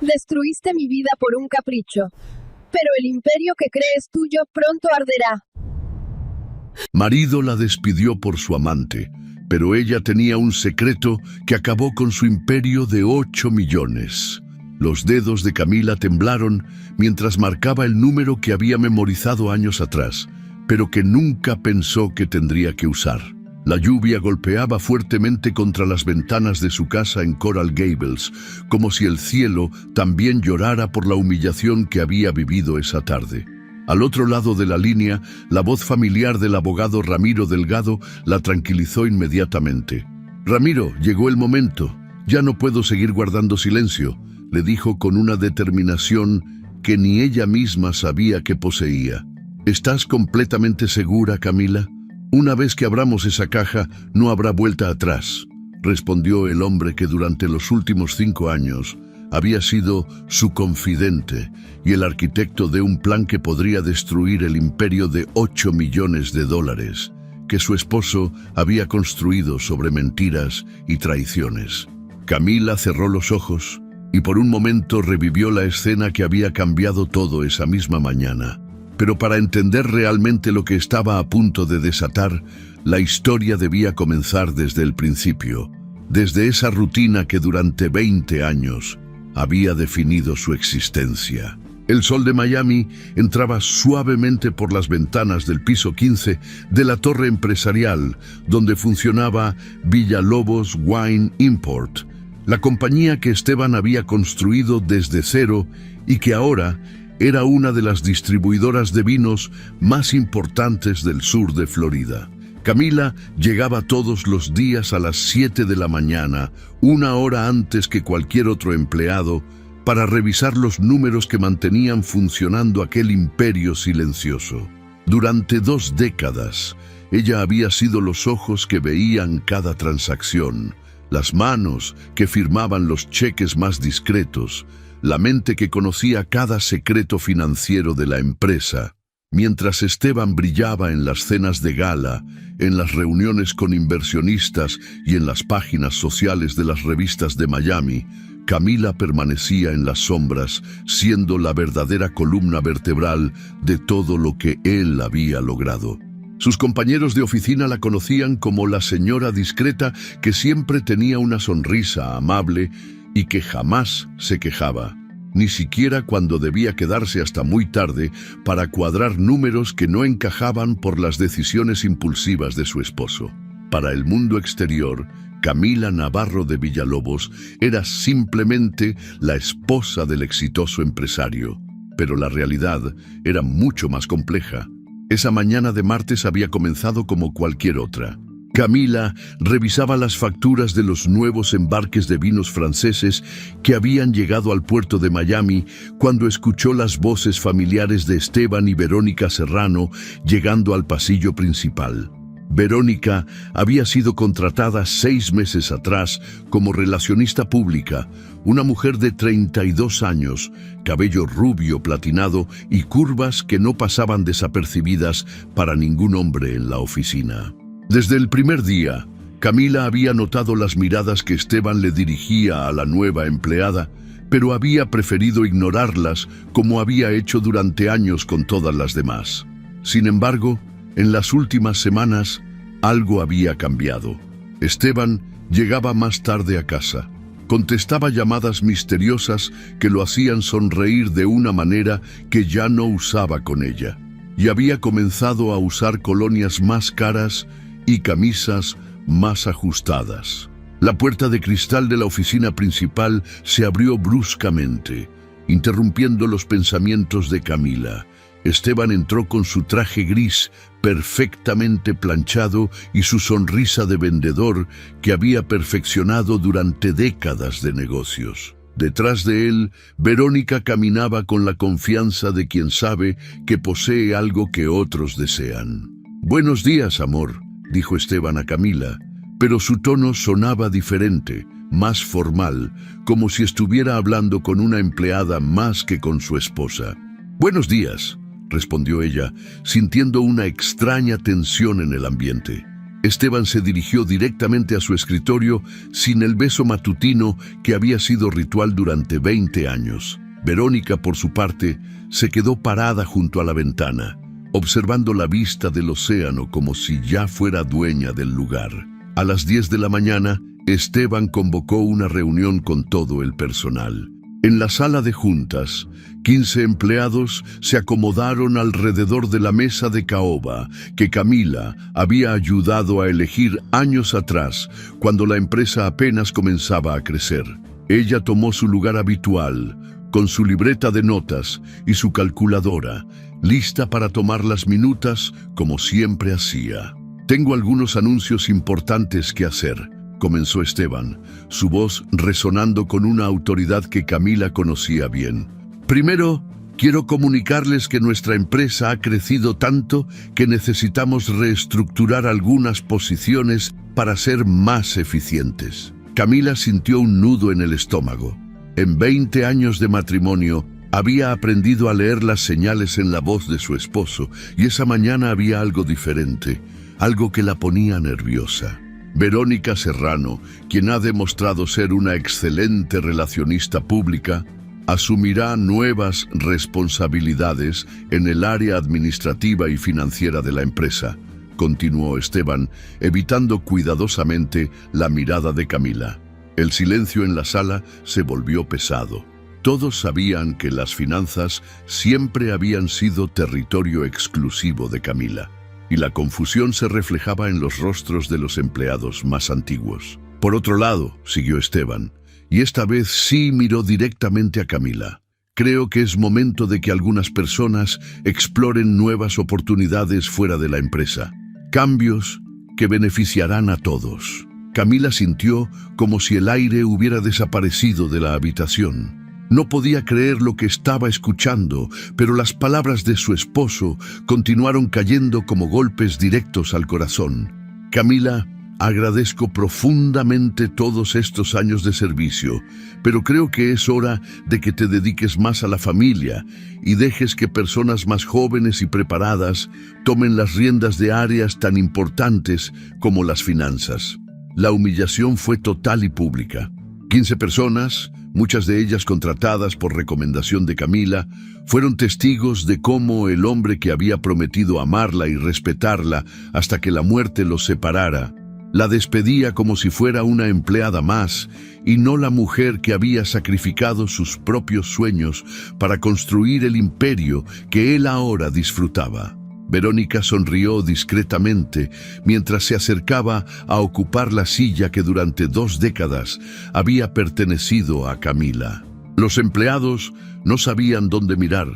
Destruiste mi vida por un capricho. Pero el imperio que crees tuyo pronto arderá. Marido la despidió por su amante, pero ella tenía un secreto que acabó con su imperio de 8 millones. Los dedos de Camila temblaron mientras marcaba el número que había memorizado años atrás, pero que nunca pensó que tendría que usar. La lluvia golpeaba fuertemente contra las ventanas de su casa en Coral Gables, como si el cielo también llorara por la humillación que había vivido esa tarde. Al otro lado de la línea, la voz familiar del abogado Ramiro Delgado la tranquilizó inmediatamente. «Ramiro, llegó el momento. Ya no puedo seguir guardando silencio», le dijo con una determinación que ni ella misma sabía que poseía. «¿Estás completamente segura, Camila? Una vez que abramos esa caja, no habrá vuelta atrás», respondió el hombre que durante los últimos 5 años había sido su confidente y el arquitecto de un plan que podría destruir el imperio de 8 millones de dólares que su esposo había construido sobre mentiras y traiciones. Camila cerró los ojos y por un momento revivió la escena que había cambiado todo esa misma mañana. Pero para entender realmente lo que estaba a punto de desatar, la historia debía comenzar desde el principio, desde esa rutina que durante 20 años había definido su existencia. El sol de Miami entraba suavemente por las ventanas del piso 15 de la torre empresarial donde funcionaba Villalobos Wine Import, la compañía que Esteban había construido desde cero y que ahora era una de las distribuidoras de vinos más importantes del sur de Florida. Camila llegaba todos los días a las 7 de la mañana, 1 hora antes que cualquier otro empleado, para revisar los números que mantenían funcionando aquel imperio silencioso. Durante 2 décadas, ella había sido los ojos que veían cada transacción, las manos que firmaban los cheques más discretos, la mente que conocía cada secreto financiero de la empresa. Mientras Esteban brillaba en las cenas de gala, en las reuniones con inversionistas y en las páginas sociales de las revistas de Miami, Camila permanecía en las sombras, siendo la verdadera columna vertebral de todo lo que él había logrado. Sus compañeros de oficina la conocían como la señora discreta que siempre tenía una sonrisa amable y que jamás se quejaba, ni siquiera cuando debía quedarse hasta muy tarde para cuadrar números que no encajaban por las decisiones impulsivas de su esposo. Para el mundo exterior, Camila Navarro de Villalobos era simplemente la esposa del exitoso empresario, pero la realidad era mucho más compleja. Esa mañana de martes había comenzado como cualquier otra. Camila revisaba las facturas de los nuevos embarques de vinos franceses que habían llegado al puerto de Miami cuando escuchó las voces familiares de Esteban y Verónica Serrano llegando al pasillo principal. Verónica había sido contratada 6 meses atrás como relacionista pública, una mujer de 32 años, cabello rubio platinado y curvas que no pasaban desapercibidas para ningún hombre en la oficina. Desde el primer día, Camila había notado las miradas que Esteban le dirigía a la nueva empleada, pero había preferido ignorarlas como había hecho durante años con todas las demás. Sin embargo, en las últimas semanas, algo había cambiado. Esteban llegaba más tarde a casa. Contestaba llamadas misteriosas que lo hacían sonreír de una manera que ya no usaba con ella. Y había comenzado a usar colonias más caras y camisas más ajustadas. La puerta de cristal de la oficina principal se abrió bruscamente, interrumpiendo los pensamientos de Camila. Esteban entró con su traje gris perfectamente planchado y su sonrisa de vendedor que había perfeccionado durante décadas de negocios. Detrás de él, Verónica caminaba con la confianza de quien sabe que posee algo que otros desean. «Buenos días, amor», dijo Esteban a Camila, pero su tono sonaba diferente, más formal, como si estuviera hablando con una empleada más que con su esposa. «Buenos días», respondió ella, sintiendo una extraña tensión en el ambiente. Esteban se dirigió directamente a su escritorio sin el beso matutino que había sido ritual durante 20 años. Verónica, por su parte, se quedó parada junto a la ventana, observando la vista del océano como si ya fuera dueña del lugar. A las 10 de la mañana, Esteban convocó una reunión con todo el personal. En la sala de juntas, 15 empleados se acomodaron alrededor de la mesa de caoba que Camila había ayudado a elegir años atrás, cuando la empresa apenas comenzaba a crecer. Ella tomó su lugar habitual, con su libreta de notas y su calculadora, lista para tomar las minutas como siempre hacía. «Tengo algunos anuncios importantes que hacer», comenzó Esteban, su voz resonando con una autoridad que Camila conocía bien. «Primero, quiero comunicarles que nuestra empresa ha crecido tanto que necesitamos reestructurar algunas posiciones para ser más eficientes». Camila sintió un nudo en el estómago. En 20 años de matrimonio, había aprendido a leer las señales en la voz de su esposo, y esa mañana había algo diferente, algo que la ponía nerviosa. Verónica Serrano, quien ha demostrado ser una excelente relacionista pública, asumirá nuevas responsabilidades en el área administrativa y financiera de la empresa, continuó Esteban, evitando cuidadosamente la mirada de Camila. El silencio en la sala se volvió pesado. Todos sabían que las finanzas siempre habían sido territorio exclusivo de Camila, y la confusión se reflejaba en los rostros de los empleados más antiguos. Por otro lado, siguió Esteban, y esta vez sí miró directamente a Camila. Creo que es momento de que algunas personas exploren nuevas oportunidades fuera de la empresa. Cambios que beneficiarán a todos. Camila sintió como si el aire hubiera desaparecido de la habitación. No podía creer lo que estaba escuchando, pero las palabras de su esposo continuaron cayendo como golpes directos al corazón. «Camila, agradezco profundamente todos estos años de servicio, pero creo que es hora de que te dediques más a la familia y dejes que personas más jóvenes y preparadas tomen las riendas de áreas tan importantes como las finanzas». La humillación fue total y pública. 15 personas, muchas de ellas contratadas por recomendación de Camila, fueron testigos de cómo el hombre que había prometido amarla y respetarla hasta que la muerte los separara, la despedía como si fuera una empleada más y no la mujer que había sacrificado sus propios sueños para construir el imperio que él ahora disfrutaba. Verónica sonrió discretamente mientras se acercaba a ocupar la silla que durante 2 décadas había pertenecido a Camila. Los empleados no sabían dónde mirar.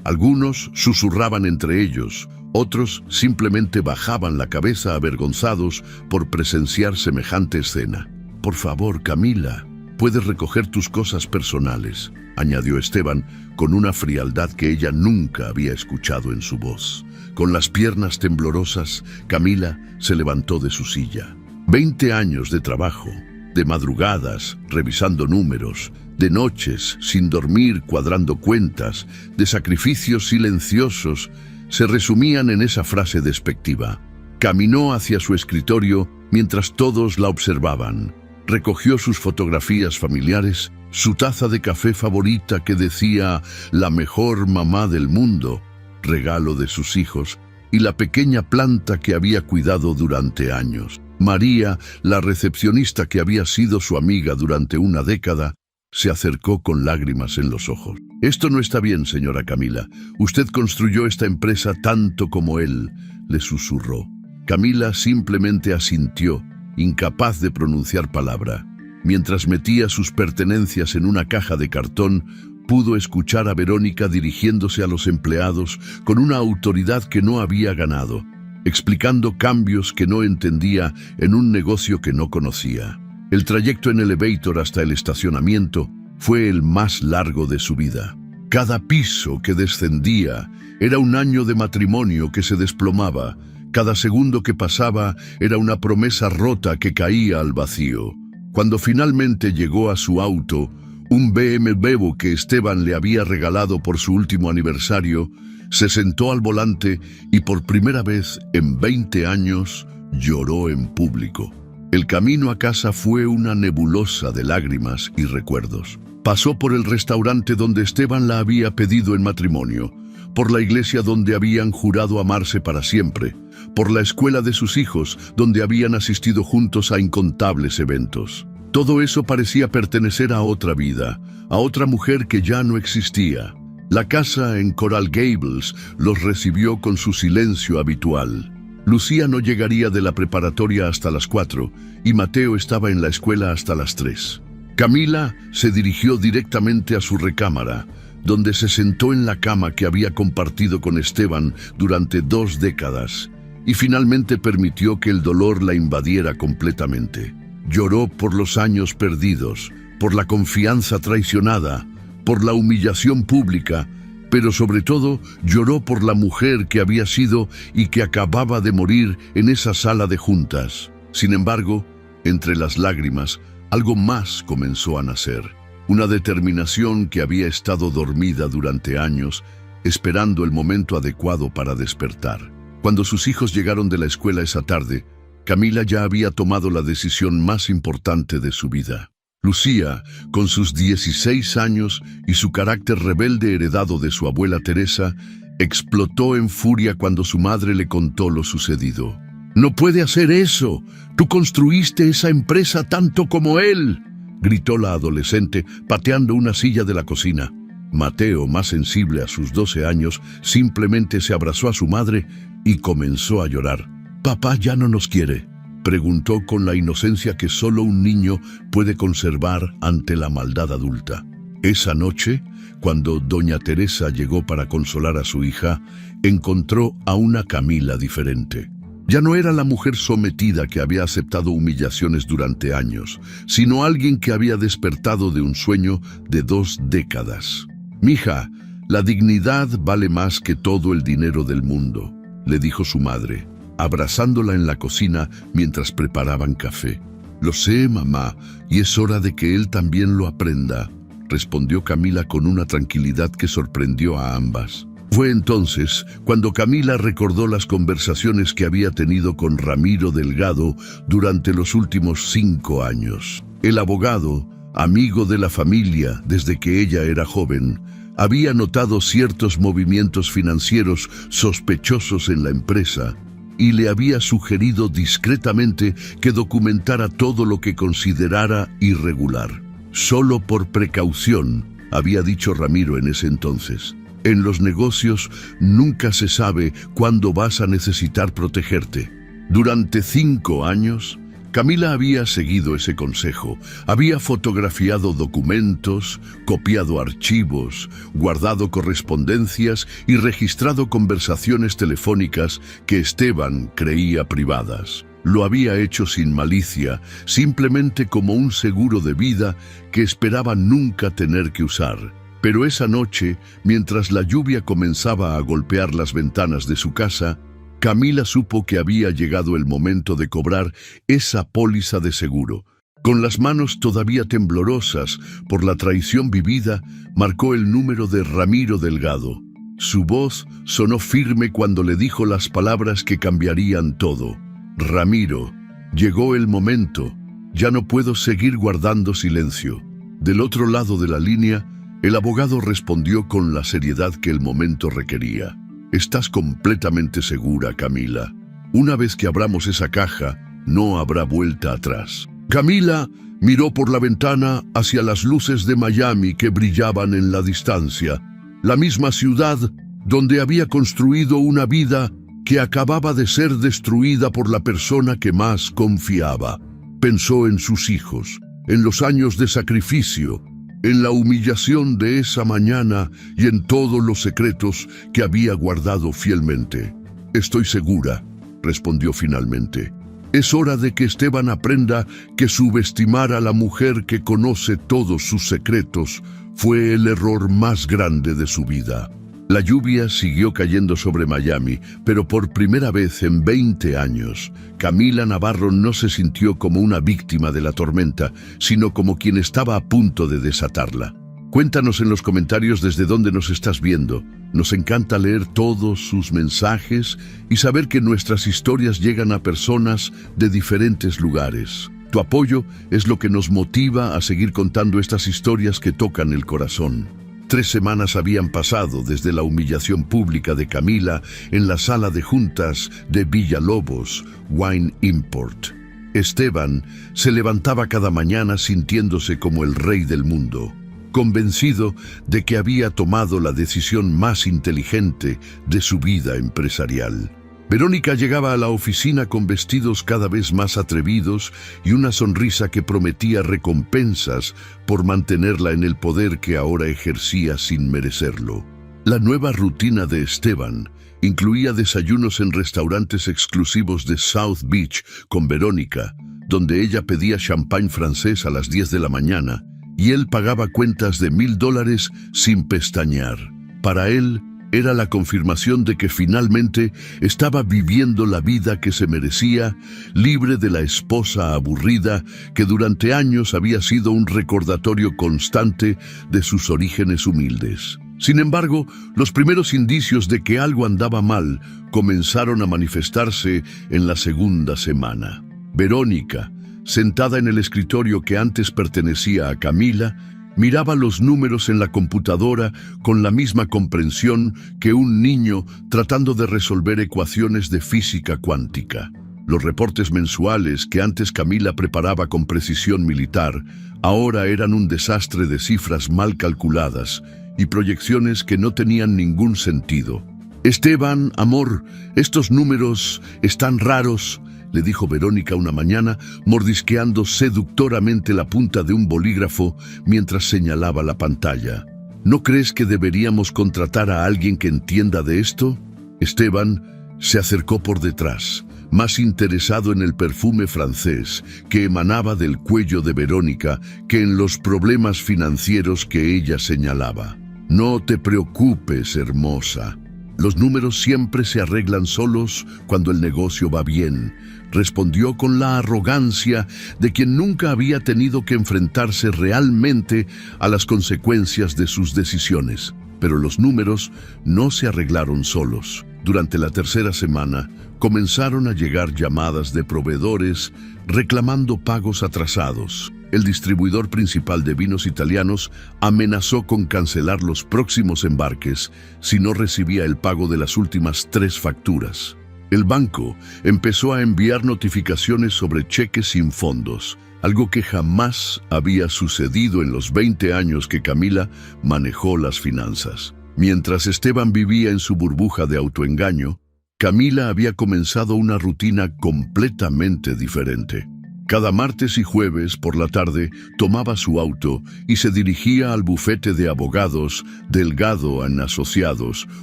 Algunos susurraban entre ellos, otros simplemente bajaban la cabeza avergonzados por presenciar semejante escena. «Por favor, Camila, puedes recoger tus cosas personales», añadió Esteban con una frialdad que ella nunca había escuchado en su voz. Con las piernas temblorosas, Camila se levantó de su silla. 20 años de trabajo, de madrugadas, revisando números, de noches sin dormir cuadrando cuentas, de sacrificios silenciosos, se resumían en esa frase despectiva. Caminó hacia su escritorio mientras todos la observaban. Recogió sus fotografías familiares, su taza de café favorita que decía «La mejor mamá del mundo», regalo de sus hijos, y la pequeña planta que había cuidado durante años. María, la recepcionista que había sido su amiga durante una década, se acercó con lágrimas en los ojos. «Esto no está bien, señora Camila. Usted construyó esta empresa tanto como él», le susurró. Camila simplemente asintió, incapaz de pronunciar palabra. Mientras metía sus pertenencias en una caja de cartón, pudo escuchar a Verónica dirigiéndose a los empleados con una autoridad que no había ganado, explicando cambios que no entendía en un negocio que no conocía. El trayecto en elevator hasta el estacionamiento fue el más largo de su vida. Cada piso que descendía era un año de matrimonio que se desplomaba. Cada segundo que pasaba era una promesa rota que caía al vacío. Cuando finalmente llegó a su auto, un BMW que Esteban le había regalado por su último aniversario, se sentó al volante y por primera vez en 20 años Lloró en público. El camino a casa fue una nebulosa de lágrimas y recuerdos. Pasó por el restaurante donde Esteban la había pedido en matrimonio, por la iglesia donde habían jurado amarse para siempre, por la escuela de sus hijos donde habían asistido juntos a incontables eventos. Todo eso parecía pertenecer a otra vida, a otra mujer que ya no existía. La casa en Coral Gables los recibió con su silencio habitual. Lucía no llegaría de la preparatoria hasta las 4 y Mateo estaba en la escuela hasta las 3. Camila se dirigió directamente a su recámara, donde se sentó en la cama que había compartido con Esteban durante 2 décadas y finalmente permitió que el dolor la invadiera completamente. Lloró por los años perdidos, por la confianza traicionada, por la humillación pública, pero sobre todo lloró por la mujer que había sido y que acababa de morir en esa sala de juntas. Sin embargo, entre las lágrimas, algo más comenzó a nacer. Una determinación que había estado dormida durante años, esperando el momento adecuado para despertar. Cuando sus hijos llegaron de la escuela esa tarde, Camila ya había tomado la decisión más importante de su vida. Lucía, con sus 16 años y su carácter rebelde heredado de su abuela Teresa, explotó en furia cuando su madre le contó lo sucedido. «¡No puede hacer eso! ¡Tú construiste esa empresa tanto como él!», gritó la adolescente, pateando una silla de la cocina. Mateo, más sensible a sus 12 años, simplemente se abrazó a su madre y comenzó a llorar. «¿Papá ya no nos quiere?», preguntó con la inocencia que solo un niño puede conservar ante la maldad adulta. Esa noche, cuando doña Teresa llegó para consolar a su hija, encontró a una Camila diferente. Ya no era la mujer sometida que había aceptado humillaciones durante años, sino alguien que había despertado de un sueño de 2 décadas. «Mija, la dignidad vale más que todo el dinero del mundo», le dijo su madre, abrazándola en la cocina mientras preparaban café. «Lo sé, mamá, y es hora de que él también lo aprenda», respondió Camila con una tranquilidad que sorprendió a ambas. Fue entonces cuando Camila recordó las conversaciones que había tenido con Ramiro Delgado durante los últimos 5 años. El abogado, amigo de la familia desde que ella era joven, había notado ciertos movimientos financieros sospechosos en la empresa y le había sugerido discretamente que documentara todo lo que considerara irregular. «Solo por precaución», había dicho Ramiro en ese entonces. «En los negocios nunca se sabe cuándo vas a necesitar protegerte». Durante 5 años, Camila había seguido ese consejo. Había fotografiado documentos, copiado archivos, guardado correspondencias y registrado conversaciones telefónicas que Esteban creía privadas. Lo había hecho sin malicia, simplemente como un seguro de vida que esperaba nunca tener que usar. Pero esa noche, mientras la lluvia comenzaba a golpear las ventanas de su casa, Camila supo que había llegado el momento de cobrar esa póliza de seguro. Con las manos todavía temblorosas por la traición vivida, marcó el número de Ramiro Delgado. Su voz sonó firme cuando le dijo las palabras que cambiarían todo. «Ramiro, llegó el momento. Ya no puedo seguir guardando silencio». Del otro lado de la línea, el abogado respondió con la seriedad que el momento requería. «Estás completamente segura, Camila. Una vez que abramos esa caja, no habrá vuelta atrás». Camila miró por la ventana hacia las luces de Miami que brillaban en la distancia, la misma ciudad donde había construido una vida que acababa de ser destruida por la persona que más confiaba. Pensó en sus hijos, en los años de sacrificio, en la humillación de esa mañana y en todos los secretos que había guardado fielmente. «Estoy segura», respondió finalmente. «Es hora de que Esteban aprenda que subestimar a la mujer que conoce todos sus secretos fue el error más grande de su vida». La lluvia siguió cayendo sobre Miami, pero por primera vez en 20 años, Camila Navarro no se sintió como una víctima de la tormenta, sino como quien estaba a punto de desatarla. Cuéntanos en los comentarios desde dónde nos estás viendo. Nos encanta leer todos sus mensajes y saber que nuestras historias llegan a personas de diferentes lugares. Tu apoyo es lo que nos motiva a seguir contando estas historias que tocan el corazón. 3 semanas habían pasado desde la humillación pública de Camila en la sala de juntas de Villalobos Wine Import. Esteban se levantaba cada mañana sintiéndose como el rey del mundo, convencido de que había tomado la decisión más inteligente de su vida empresarial. Verónica llegaba a la oficina con vestidos cada vez más atrevidos y una sonrisa que prometía recompensas por mantenerla en el poder que ahora ejercía sin merecerlo. La nueva rutina de Esteban incluía desayunos en restaurantes exclusivos de South Beach con Verónica, donde ella pedía champán francés a las 10 de la mañana y él pagaba cuentas de $1000 sin pestañear. Para él, era la confirmación de que finalmente estaba viviendo la vida que se merecía, libre de la esposa aburrida que durante años había sido un recordatorio constante de sus orígenes humildes. Sin embargo, los primeros indicios de que algo andaba mal comenzaron a manifestarse en la segunda semana. Verónica, sentada en el escritorio que antes pertenecía a Camila, miraba los números en la computadora con la misma comprensión que un niño tratando de resolver ecuaciones de física cuántica. Los reportes mensuales que antes Camila preparaba con precisión militar, ahora eran un desastre de cifras mal calculadas y proyecciones que no tenían ningún sentido. «Esteban, amor, estos números están raros», le dijo Verónica una mañana, mordisqueando seductoramente la punta de un bolígrafo mientras señalaba la pantalla. «¿No crees que deberíamos contratar a alguien que entienda de esto?» Esteban se acercó por detrás, más interesado en el perfume francés que emanaba del cuello de Verónica que en los problemas financieros que ella señalaba. «No te preocupes, hermosa. Los números siempre se arreglan solos cuando el negocio va bien», respondió con la arrogancia de quien nunca había tenido que enfrentarse realmente a las consecuencias de sus decisiones. Pero los números no se arreglaron solos. Durante la tercera semana, comenzaron a llegar llamadas de proveedores reclamando pagos atrasados. El distribuidor principal de vinos italianos amenazó con cancelar los próximos embarques si no recibía el pago de las últimas 3 facturas. El banco empezó a enviar notificaciones sobre cheques sin fondos, algo que jamás había sucedido en los 20 años que Camila manejó las finanzas. Mientras Esteban vivía en su burbuja de autoengaño, Camila había comenzado una rutina completamente diferente. Cada martes y jueves por la tarde tomaba su auto y se dirigía al bufete de abogados Delgado & Asociados,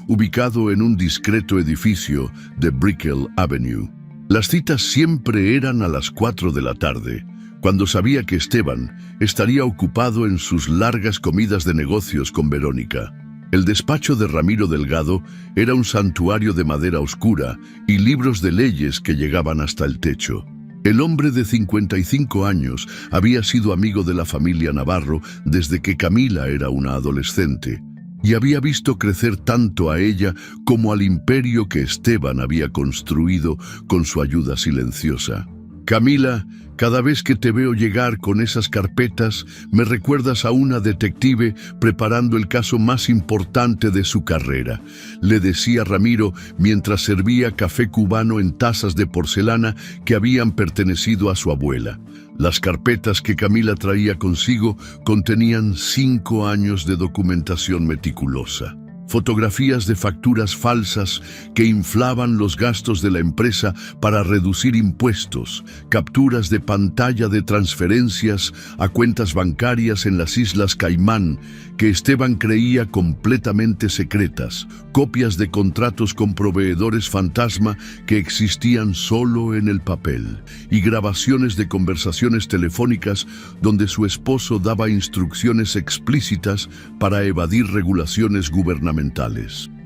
ubicado en un discreto edificio de Brickell Avenue. Las citas siempre eran a las 4 de la tarde, cuando sabía que Esteban estaría ocupado en sus largas comidas de negocios con Verónica. El despacho de Ramiro Delgado era un santuario de madera oscura y libros de leyes que llegaban hasta el techo. El hombre de 55 años había sido amigo de la familia Navarro desde que Camila era una adolescente y había visto crecer tanto a ella como al imperio que Esteban había construido con su ayuda silenciosa. «Camila, cada vez que te veo llegar con esas carpetas, me recuerdas a una detective preparando el caso más importante de su carrera», le decía Ramiro mientras servía café cubano en tazas de porcelana que habían pertenecido a su abuela. Las carpetas que Camila traía consigo contenían 5 años de documentación meticulosa. Fotografías de facturas falsas que inflaban los gastos de la empresa para reducir impuestos, capturas de pantalla de transferencias a cuentas bancarias en las Islas Caimán que Esteban creía completamente secretas, copias de contratos con proveedores fantasma que existían solo en el papel y grabaciones de conversaciones telefónicas donde su esposo daba instrucciones explícitas para evadir regulaciones gubernamentales.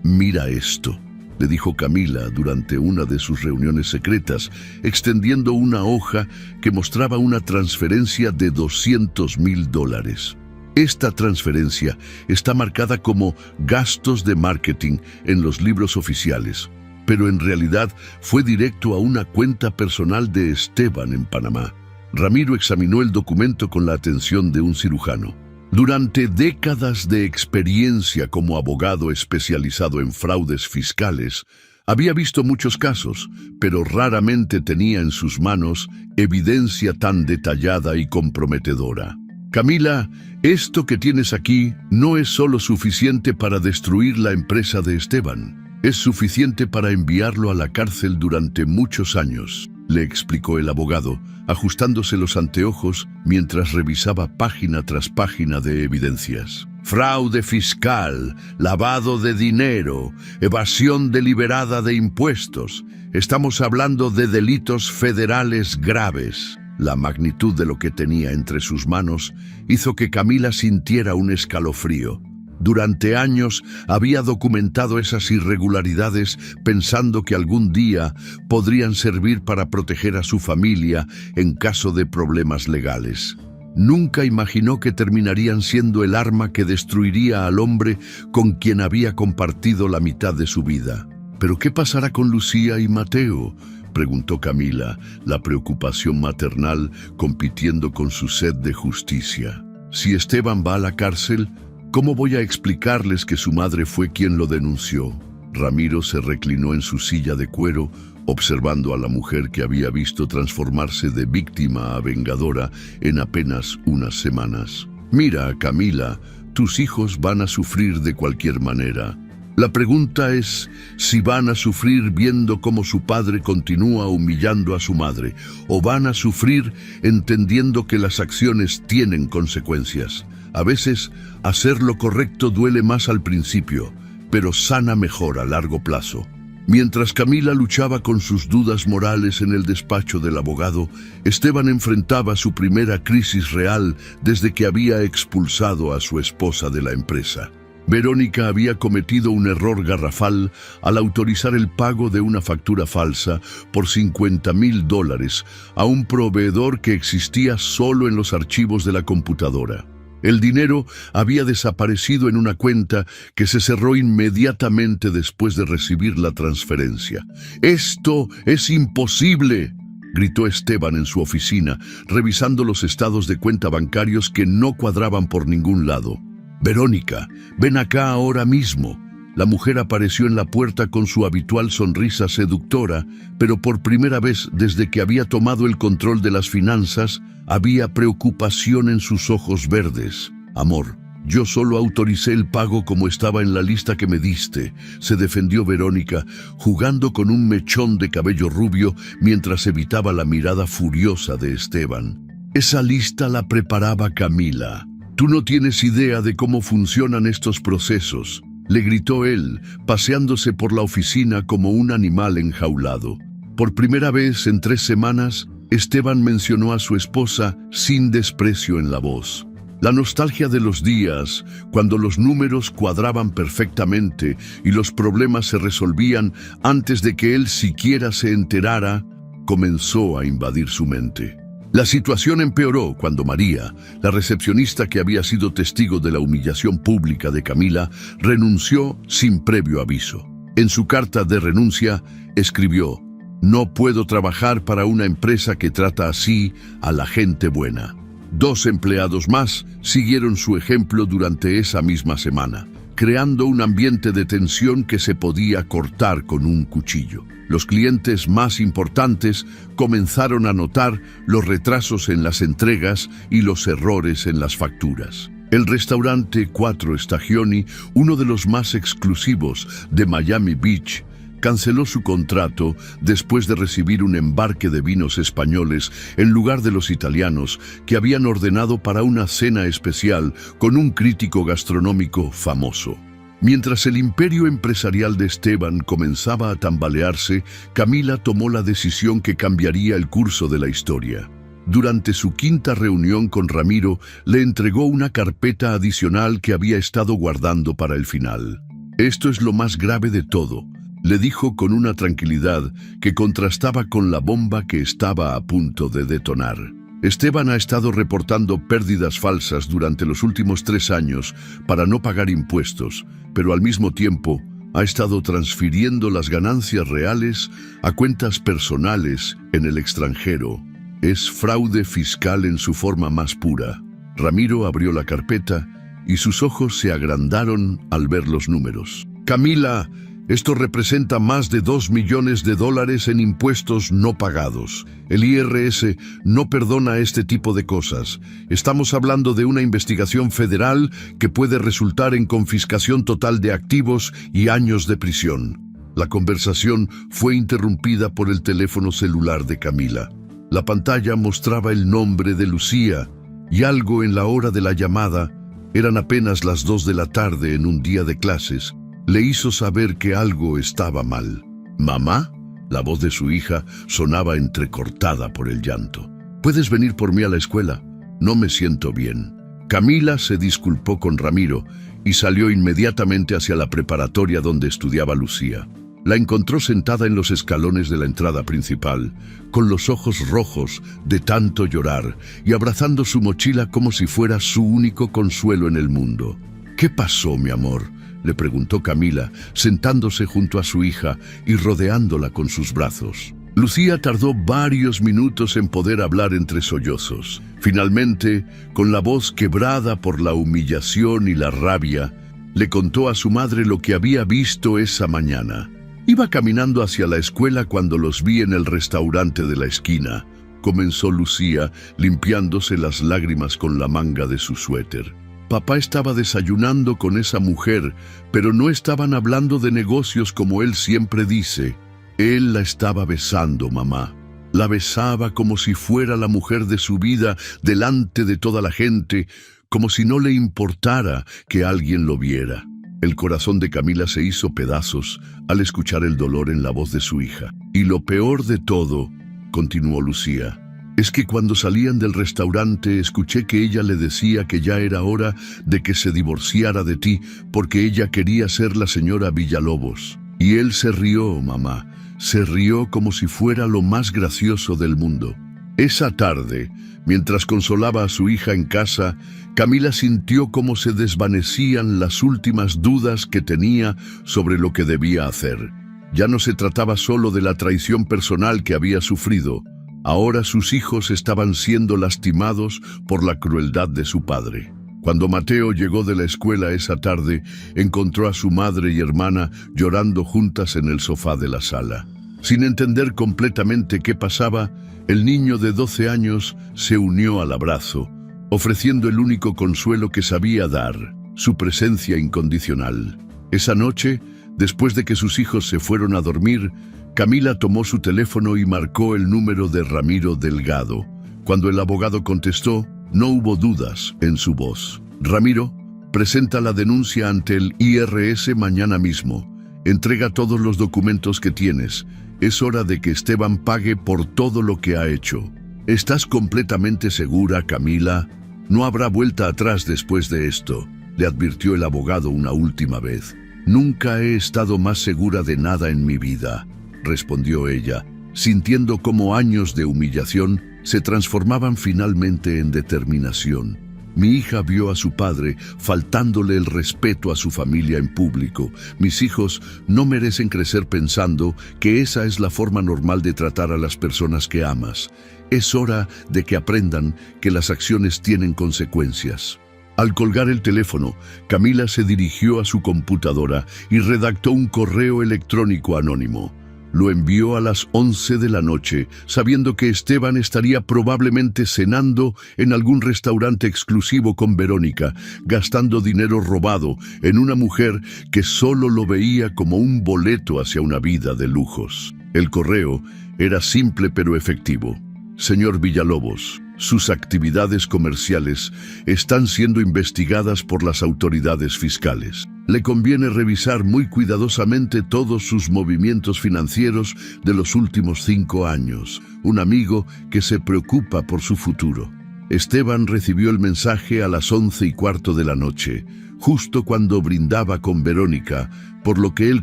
«Mira esto», le dijo Camila durante una de sus reuniones secretas, extendiendo una hoja que mostraba una transferencia de $200,000. Esta transferencia está marcada como gastos de marketing en los libros oficiales, pero en realidad fue directo a una cuenta personal de Esteban en Panamá. Ramiro examinó el documento con la atención de un cirujano. Durante décadas de experiencia como abogado especializado en fraudes fiscales, había visto muchos casos, pero raramente tenía en sus manos evidencia tan detallada y comprometedora. Camila, esto que tienes aquí no es solo suficiente para destruir la empresa de Esteban. Es suficiente para enviarlo a la cárcel durante muchos años, le explicó el abogado, ajustándose los anteojos mientras revisaba página tras página de evidencias. Fraude fiscal, lavado de dinero, evasión deliberada de impuestos. Estamos hablando de delitos federales graves. La magnitud de lo que tenía entre sus manos hizo que Camila sintiera un escalofrío. Durante años había documentado esas irregularidades pensando que algún día podrían servir para proteger a su familia en caso de problemas legales. Nunca imaginó que terminarían siendo el arma que destruiría al hombre con quien había compartido la mitad de su vida. ¿Pero qué pasará con Lucía y Mateo?, preguntó Camila, la preocupación maternal compitiendo con su sed de justicia. Si Esteban va a la cárcel, ¿cómo voy a explicarles que su madre fue quien lo denunció? Ramiro se reclinó en su silla de cuero, observando a la mujer que había visto transformarse de víctima a vengadora en apenas unas semanas. Mira, Camila, tus hijos van a sufrir de cualquier manera. La pregunta es si van a sufrir viendo cómo su padre continúa humillando a su madre, o van a sufrir entendiendo que las acciones tienen consecuencias. A veces, hacer lo correcto duele más al principio, pero sana mejor a largo plazo. Mientras Camila luchaba con sus dudas morales en el despacho del abogado, Esteban enfrentaba su primera crisis real desde que había expulsado a su esposa de la empresa. Verónica había cometido un error garrafal al autorizar el pago de una factura falsa por $50,000 a un proveedor que existía solo en los archivos de la computadora. El dinero había desaparecido en una cuenta que se cerró inmediatamente después de recibir la transferencia. «¡Esto es imposible!», gritó Esteban en su oficina, revisando los estados de cuenta bancarios que no cuadraban por ningún lado. «Verónica, ven acá ahora mismo». La mujer apareció en la puerta con su habitual sonrisa seductora, pero por primera vez desde que había tomado el control de las finanzas, había preocupación en sus ojos verdes. «Amor, yo solo autoricé el pago como estaba en la lista que me diste», se defendió Verónica, jugando con un mechón de cabello rubio mientras evitaba la mirada furiosa de Esteban. «Esa lista la preparaba Camila. Tú no tienes idea de cómo funcionan estos procesos», le gritó él, paseándose por la oficina como un animal enjaulado. Por primera vez en 3 semanas, Esteban mencionó a su esposa sin desprecio en la voz. La nostalgia de los días, cuando los números cuadraban perfectamente y los problemas se resolvían antes de que él siquiera se enterara, comenzó a invadir su mente. La situación empeoró cuando María, la recepcionista que había sido testigo de la humillación pública de Camila, renunció sin previo aviso. En su carta de renuncia, escribió: «No puedo trabajar para una empresa que trata así a la gente buena». 2 empleados más siguieron su ejemplo durante esa misma semana, creando un ambiente de tensión que se podía cortar con un cuchillo. Los clientes más importantes comenzaron a notar los retrasos en las entregas y los errores en las facturas. El restaurante 4 Stagioni, uno de los más exclusivos de Miami Beach, canceló su contrato después de recibir un embarque de vinos españoles en lugar de los italianos que habían ordenado para una cena especial con un crítico gastronómico famoso. Mientras el imperio empresarial de Esteban comenzaba a tambalearse, Camila tomó la decisión que cambiaría el curso de la historia. Durante su 5ª reunión con Ramiro, le entregó una carpeta adicional que había estado guardando para el final. «Esto es lo más grave de todo», le dijo con una tranquilidad que contrastaba con la bomba que estaba a punto de detonar. Esteban ha estado reportando pérdidas falsas durante los últimos 3 años para no pagar impuestos, pero al mismo tiempo ha estado transfiriendo las ganancias reales a cuentas personales en el extranjero. Es fraude fiscal en su forma más pura. Ramiro abrió la carpeta y sus ojos se agrandaron al ver los números. Camila, esto representa más de $2 millones en impuestos no pagados. El IRS no perdona este tipo de cosas. Estamos hablando de una investigación federal que puede resultar en confiscación total de activos y años de prisión. La conversación fue interrumpida por el teléfono celular de Camila. La pantalla mostraba el nombre de Lucía y algo en la hora de la llamada, eran apenas las 2 de la tarde en un día de clases, le hizo saber que algo estaba mal. ¿Mamá? La voz de su hija sonaba entrecortada por el llanto. ¿Puedes venir por mí a la escuela? No me siento bien. Camila se disculpó con Ramiro y salió inmediatamente hacia la preparatoria donde estudiaba Lucía. La encontró sentada en los escalones de la entrada principal, con los ojos rojos de tanto llorar y abrazando su mochila como si fuera su único consuelo en el mundo. ¿Qué pasó, mi amor?, le preguntó Camila, sentándose junto a su hija y rodeándola con sus brazos. Lucía tardó varios minutos en poder hablar entre sollozos. Finalmente, con la voz quebrada por la humillación y la rabia, le contó a su madre lo que había visto esa mañana. Iba caminando hacia la escuela cuando los vi en el restaurante de la esquina, comenzó Lucía, limpiándose las lágrimas con la manga de su suéter. Papá estaba desayunando con esa mujer, pero no estaban hablando de negocios como él siempre dice. Él la estaba besando, mamá. La besaba como si fuera la mujer de su vida delante de toda la gente, como si no le importara que alguien lo viera. El corazón de Camila se hizo pedazos al escuchar el dolor en la voz de su hija. Y lo peor de todo, continuó Lucía, es que cuando salían del restaurante escuché que ella le decía que ya era hora de que se divorciara de ti porque ella quería ser la señora Villalobos. Y él se rió, mamá, se rió como si fuera lo más gracioso del mundo. Esa tarde, mientras consolaba a su hija en casa, Camila sintió cómo se desvanecían las últimas dudas que tenía sobre lo que debía hacer. Ya no se trataba solo de la traición personal que había sufrido. Ahora sus hijos estaban siendo lastimados por la crueldad de su padre. Cuando Mateo llegó de la escuela esa tarde, encontró a su madre y hermana llorando juntas en el sofá de la sala. Sin entender completamente qué pasaba, el niño de 12 años se unió al abrazo, ofreciendo el único consuelo que sabía dar, su presencia incondicional. Esa noche, después de que sus hijos se fueron a dormir, Camila tomó su teléfono y marcó el número de Ramiro Delgado. Cuando el abogado contestó, no hubo dudas en su voz. Ramiro, presenta la denuncia ante el IRS mañana mismo. Entrega todos los documentos que tienes. Es hora de que Esteban pague por todo lo que ha hecho. ¿Estás completamente segura, Camila? No habrá vuelta atrás después de esto, le advirtió el abogado una última vez. Nunca he estado más segura de nada en mi vida, respondió ella, sintiendo cómo años de humillación se transformaban finalmente en determinación. Mi hija vio a su padre faltándole el respeto a su familia en público. Mis hijos no merecen crecer pensando que esa es la forma normal de tratar a las personas que amas. Es hora de que aprendan que las acciones tienen consecuencias. Al colgar el teléfono, Camila se dirigió a su computadora y redactó un correo electrónico anónimo. Lo envió a las 11 de la noche, sabiendo que Esteban estaría probablemente cenando en algún restaurante exclusivo con Verónica, gastando dinero robado en una mujer que solo lo veía como un boleto hacia una vida de lujos. El correo era simple pero efectivo. Señor Villalobos, sus actividades comerciales están siendo investigadas por las autoridades fiscales. Le conviene revisar muy cuidadosamente todos sus movimientos financieros de los últimos 5 años. Un amigo que se preocupa por su futuro. Esteban recibió el mensaje a las 11:15 de la noche, justo cuando brindaba con Verónica, por lo que él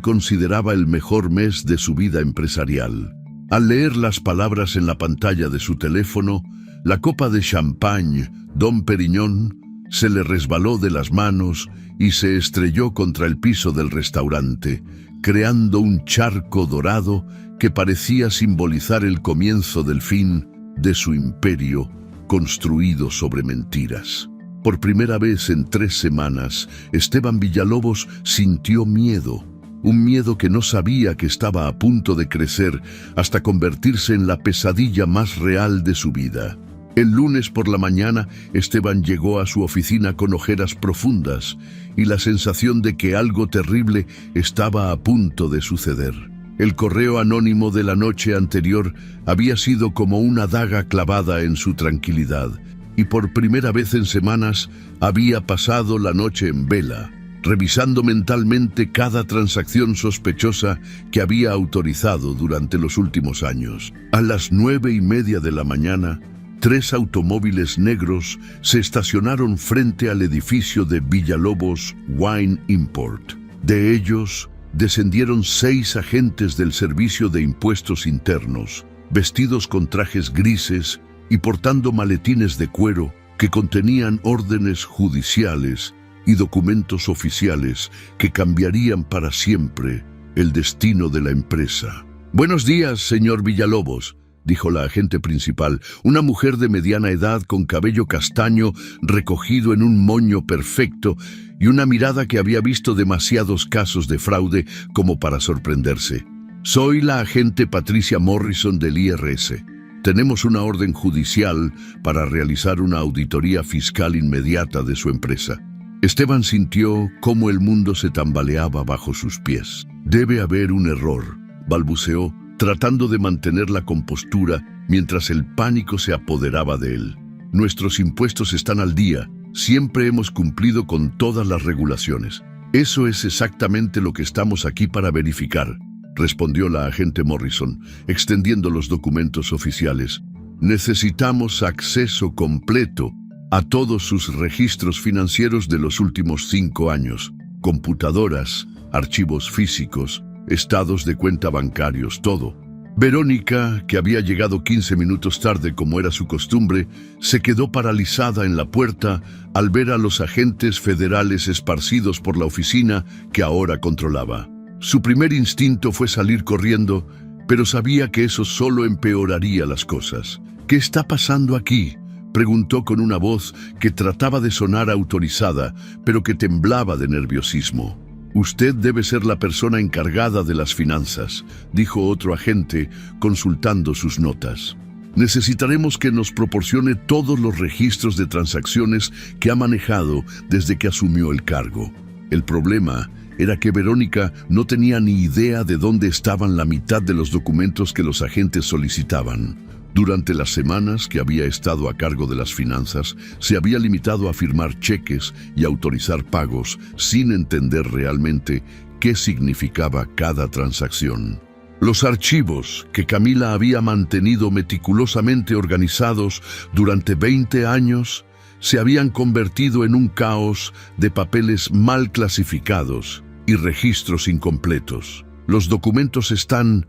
consideraba el mejor mes de su vida empresarial. Al leer las palabras en la pantalla de su teléfono, La copa de champagne, Dom Perignon, se le resbaló de las manos y se estrelló contra el piso del restaurante, creando un charco dorado que parecía simbolizar el comienzo del fin de su imperio construido sobre mentiras. Por primera vez en 3 semanas, Esteban Villalobos sintió miedo, un miedo que no sabía que estaba a punto de crecer hasta convertirse en la pesadilla más real de su vida. El lunes por la mañana, Esteban llegó a su oficina con ojeras profundas y la sensación de que algo terrible estaba a punto de suceder. El correo anónimo de la noche anterior había sido como una daga clavada en su tranquilidad, y por primera vez en semanas había pasado la noche en vela, revisando mentalmente cada transacción sospechosa que había autorizado durante los últimos años. A las 9:30 de la mañana, 3 automóviles negros se estacionaron frente al edificio de Villalobos Wine Import. De ellos, descendieron 6 agentes del Servicio de Impuestos Internos, vestidos con trajes grises y portando maletines de cuero que contenían órdenes judiciales y documentos oficiales que cambiarían para siempre el destino de la empresa. «Buenos días, señor Villalobos», dijo la agente principal, una mujer de mediana edad con cabello castaño recogido en un moño perfecto y una mirada que había visto demasiados casos de fraude como para sorprenderse. «Soy la agente Patricia Morrison del IRS. Tenemos una orden judicial para realizar una auditoría fiscal inmediata de su empresa». Esteban sintió cómo el mundo se tambaleaba bajo sus pies. «Debe haber un error», balbuceó, tratando de mantener la compostura mientras el pánico se apoderaba de él. «Nuestros impuestos están al día. Siempre hemos cumplido con todas las regulaciones». «Eso es exactamente lo que estamos aquí para verificar», respondió la agente Morrison, extendiendo los documentos oficiales. «Necesitamos acceso completo a todos sus registros financieros de los últimos 5 años, computadoras, archivos físicos, estados de cuenta bancarios, todo». Verónica, que había llegado 15 minutos tarde como era su costumbre, se quedó paralizada en la puerta al ver a los agentes federales esparcidos por la oficina que ahora controlaba. Su primer instinto fue salir corriendo, pero sabía que eso solo empeoraría las cosas. «¿Qué está pasando aquí?», preguntó con una voz que trataba de sonar autorizada, pero que temblaba de nerviosismo. «Usted debe ser la persona encargada de las finanzas», dijo otro agente, consultando sus notas. «Necesitaremos que nos proporcione todos los registros de transacciones que ha manejado desde que asumió el cargo». El problema era que Verónica no tenía ni idea de dónde estaban la mitad de los documentos que los agentes solicitaban. Durante las semanas que había estado a cargo de las finanzas, se había limitado a firmar cheques y autorizar pagos sin entender realmente qué significaba cada transacción. Los archivos que Camila había mantenido meticulosamente organizados durante 20 años se habían convertido en un caos de papeles mal clasificados y registros incompletos. «Los documentos están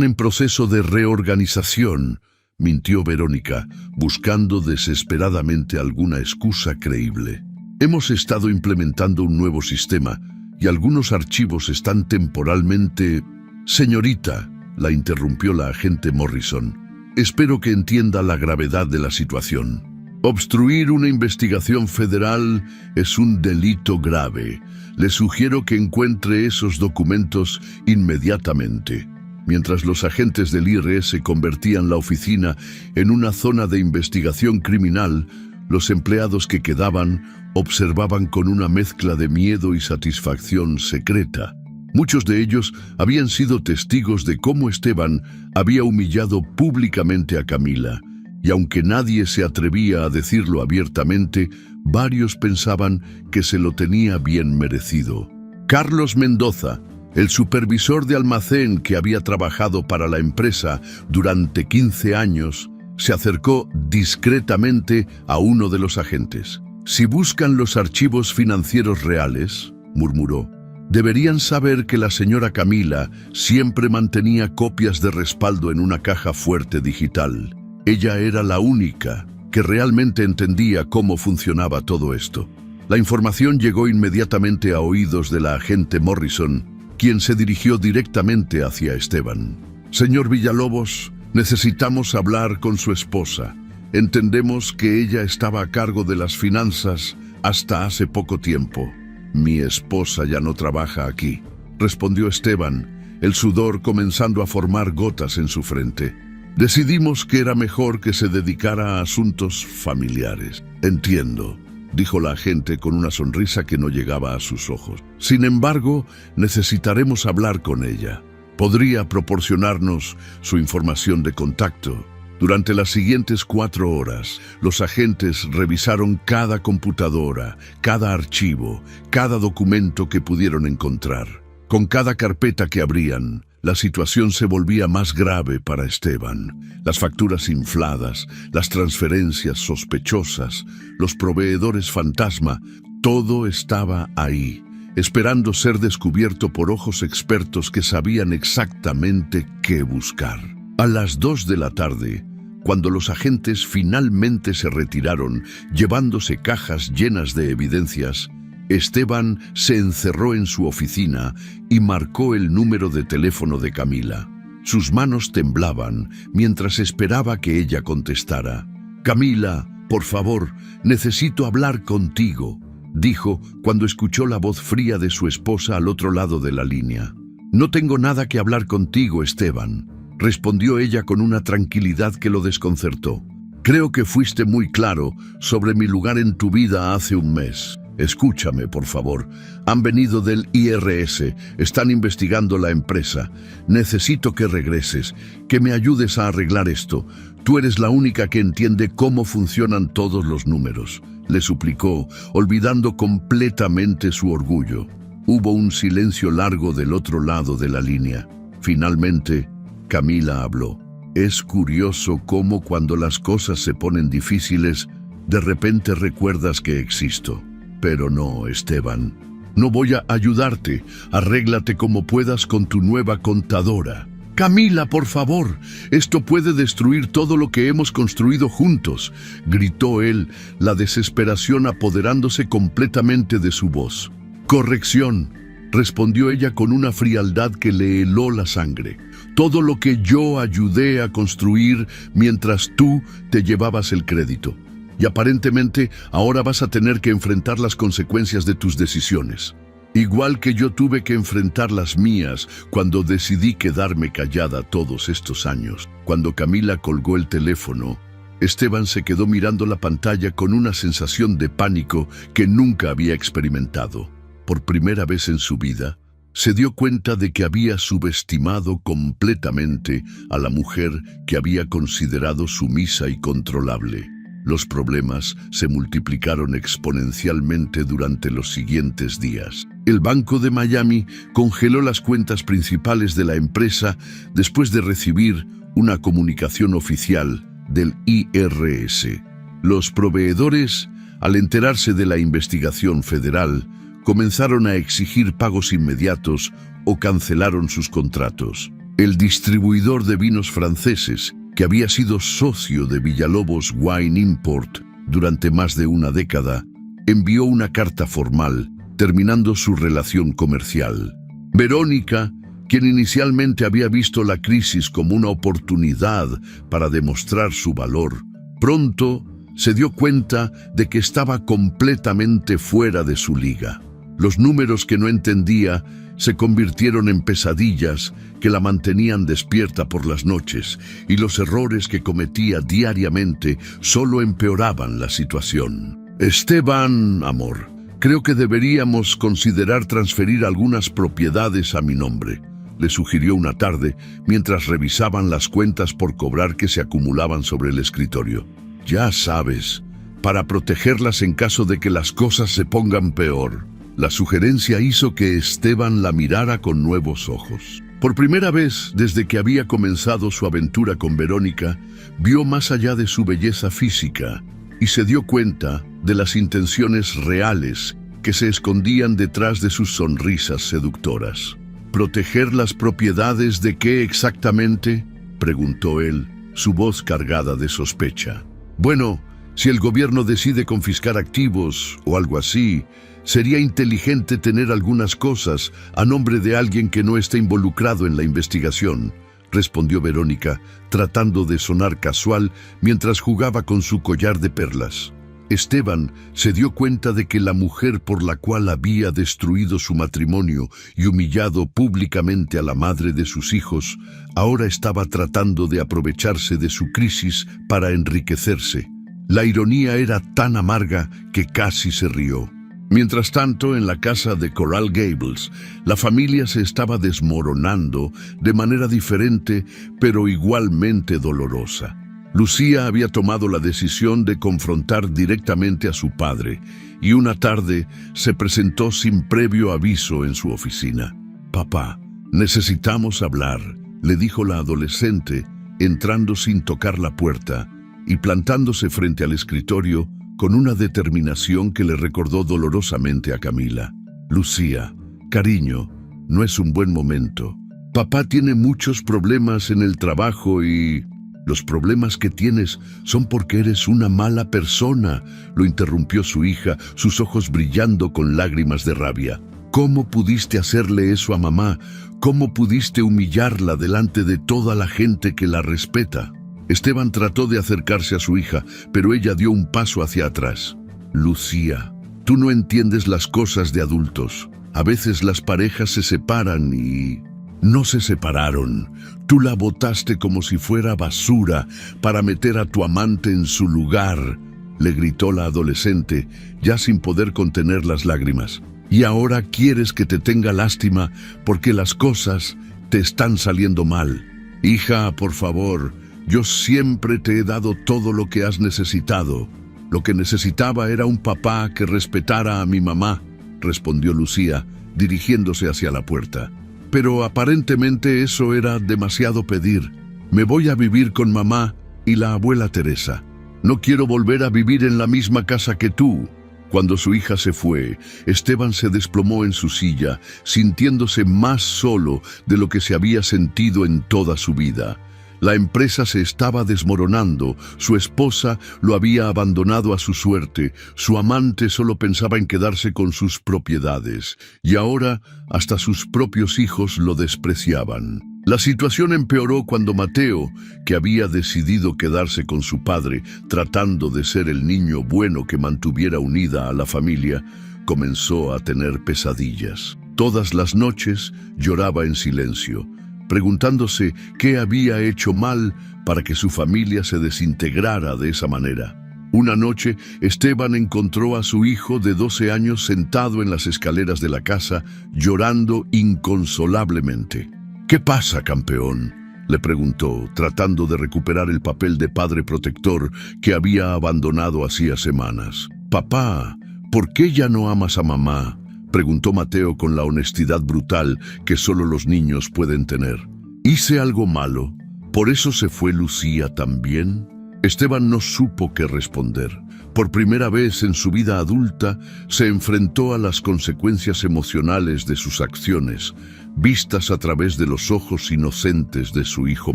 en proceso de reorganización», mintió Verónica, buscando desesperadamente alguna excusa creíble. «Hemos estado implementando un nuevo sistema y algunos archivos están temporalmente...» «Señorita», la interrumpió la agente Morrison, «espero que entienda la gravedad de la situación. Obstruir una investigación federal es un delito grave. Le sugiero que encuentre esos documentos inmediatamente». Mientras los agentes del IRS convertían la oficina en una zona de investigación criminal, los empleados que quedaban observaban con una mezcla de miedo y satisfacción secreta. Muchos de ellos habían sido testigos de cómo Esteban había humillado públicamente a Camila, y aunque nadie se atrevía a decirlo abiertamente, varios pensaban que se lo tenía bien merecido. Carlos Mendoza, el supervisor de almacén que había trabajado para la empresa durante 15 años, se acercó discretamente a uno de los agentes. «Si buscan los archivos financieros reales», murmuró, «deberían saber que la señora Camila siempre mantenía copias de respaldo en una caja fuerte digital. Ella era la única que realmente entendía cómo funcionaba todo esto. La información llegó inmediatamente a oídos de la agente Morrison, quien se dirigió directamente hacia Esteban. Señor Villalobos, necesitamos hablar con su esposa. Entendemos que ella estaba a cargo de las finanzas hasta hace poco tiempo. Mi esposa ya no trabaja aquí, respondió Esteban, el sudor comenzando a formar gotas en su frente. Decidimos que era mejor que se dedicara a asuntos familiares. Entiendo, dijo la agente con una sonrisa que no llegaba a sus ojos. Sin embargo, necesitaremos hablar con ella. ¿Podría proporcionarnos su información de contacto? Durante las siguientes 4 horas, los agentes revisaron cada computadora, cada archivo, cada documento que pudieron encontrar. Con cada carpeta que abrían, la situación se volvía más grave para Esteban. Las facturas infladas, las transferencias sospechosas, los proveedores fantasma, todo estaba ahí, esperando ser descubierto por ojos expertos que sabían exactamente qué buscar. A las 2 de la tarde, cuando los agentes finalmente se retiraron, llevándose cajas llenas de evidencias, Esteban se encerró en su oficina y marcó el número de teléfono de Camila. Sus manos temblaban mientras esperaba que ella contestara. «Camila, por favor, necesito hablar contigo», dijo cuando escuchó la voz fría de su esposa al otro lado de la línea. «No tengo nada que hablar contigo, Esteban», respondió ella con una tranquilidad que lo desconcertó. «Creo que fuiste muy claro sobre mi lugar en tu vida hace un mes. Escúchame, por favor. Han venido del IRS, están investigando la empresa. Necesito que regreses, que me ayudes a arreglar esto. Tú eres la única que entiende cómo funcionan todos los números», le suplicó, olvidando completamente su orgullo. Hubo un silencio largo del otro lado de la línea. Finalmente, Camila habló. «Es curioso cómo cuando las cosas se ponen difíciles, de repente recuerdas que existo. Pero no, Esteban. No voy a ayudarte. Arréglate como puedas con tu nueva contadora». «Camila, por favor, esto puede destruir todo lo que hemos construido juntos», gritó él, la desesperación apoderándose completamente de su voz. «Corrección», respondió ella con una frialdad que le heló la sangre. «Todo lo que yo ayudé a construir mientras tú te llevabas el crédito. Y aparentemente ahora vas a tener que enfrentar las consecuencias de tus decisiones. Igual que yo tuve que enfrentar las mías cuando decidí quedarme callada todos estos años». Cuando Camila colgó el teléfono, Esteban se quedó mirando la pantalla con una sensación de pánico que nunca había experimentado. Por primera vez en su vida, se dio cuenta de que había subestimado completamente a la mujer que había considerado sumisa y controlable. Los problemas se multiplicaron exponencialmente durante los siguientes días. El Banco de Miami congeló las cuentas principales de la empresa después de recibir una comunicación oficial del IRS. Los proveedores, al enterarse de la investigación federal, comenzaron a exigir pagos inmediatos o cancelaron sus contratos. El distribuidor de vinos franceses, que había sido socio de Villalobos Wine Import durante más de una década, envió una carta formal terminando su relación comercial. Verónica, quien inicialmente había visto la crisis como una oportunidad para demostrar su valor, pronto se dio cuenta de que estaba completamente fuera de su liga. Los números que no entendía se convirtieron en pesadillas que la mantenían despierta por las noches, y los errores que cometía diariamente solo empeoraban la situación. «Esteban, amor, creo que deberíamos considerar transferir algunas propiedades a mi nombre», le sugirió una tarde mientras revisaban las cuentas por cobrar que se acumulaban sobre el escritorio. «Ya sabes, para protegerlas en caso de que las cosas se pongan peor». La sugerencia hizo que Esteban la mirara con nuevos ojos. Por primera vez desde que había comenzado su aventura con Verónica, vio más allá de su belleza física y se dio cuenta de las intenciones reales que se escondían detrás de sus sonrisas seductoras. «¿Proteger las propiedades de qué exactamente?», preguntó él, su voz cargada de sospecha. Bueno, si el gobierno decide confiscar activos o algo así, sería inteligente tener algunas cosas a nombre de alguien que no esté involucrado en la investigación, respondió Verónica, tratando de sonar casual mientras jugaba con su collar de perlas. Esteban se dio cuenta de que la mujer por la cual había destruido su matrimonio y humillado públicamente a la madre de sus hijos, ahora estaba tratando de aprovecharse de su crisis para enriquecerse. La ironía era tan amarga que casi se rió. Mientras tanto, en la casa de Coral Gables, la familia se estaba desmoronando de manera diferente, pero igualmente dolorosa. Lucía había tomado la decisión de confrontar directamente a su padre, y una tarde se presentó sin previo aviso en su oficina. «Papá, necesitamos hablar», le dijo la adolescente, entrando sin tocar la puerta y plantándose frente al escritorio con una determinación que le recordó dolorosamente a Camila. «Lucía, cariño, no es un buen momento. Papá tiene muchos problemas en el trabajo y... Los problemas que tienes son porque eres una mala persona», lo interrumpió su hija, sus ojos brillando con lágrimas de rabia. «¿Cómo pudiste hacerle eso a mamá? ¿Cómo pudiste humillarla delante de toda la gente que la respeta?» Esteban trató de acercarse a su hija, pero ella dio un paso hacia atrás. «Lucía, tú no entiendes las cosas de adultos. A veces las parejas se separan y... No se separaron. Tú la botaste como si fuera basura para meter a tu amante en su lugar», le gritó la adolescente, ya sin poder contener las lágrimas. «Y ahora quieres que te tenga lástima porque las cosas te están saliendo mal. Hija, por favor, yo siempre te he dado todo lo que has necesitado. Lo que necesitaba era un papá que respetara a mi mamá», respondió Lucía, dirigiéndose hacia la puerta. «Pero aparentemente eso era demasiado pedir. Me voy a vivir con mamá y la abuela Teresa. No quiero volver a vivir en la misma casa que tú». Cuando su hija se fue, Esteban se desplomó en su silla, sintiéndose más solo de lo que se había sentido en toda su vida. La empresa se estaba desmoronando, su esposa lo había abandonado a su suerte, su amante solo pensaba en quedarse con sus propiedades, y ahora hasta sus propios hijos lo despreciaban. La situación empeoró cuando Mateo, que había decidido quedarse con su padre, tratando de ser el niño bueno que mantuviera unida a la familia, comenzó a tener pesadillas. Todas las noches lloraba en silencio, preguntándose qué había hecho mal para que su familia se desintegrara de esa manera. Una noche, Esteban encontró a su hijo de 12 años sentado en las escaleras de la casa, llorando inconsolablemente. «¿Qué pasa, campeón?», le preguntó, tratando de recuperar el papel de padre protector que había abandonado hacía semanas. «Papá, ¿por qué ya no amas a mamá?», preguntó Mateo con la honestidad brutal que solo los niños pueden tener. «¿Hice algo malo? ¿Por eso se fue Lucía también?». Esteban no supo qué responder. Por primera vez en su vida adulta, se enfrentó a las consecuencias emocionales de sus acciones, vistas a través de los ojos inocentes de su hijo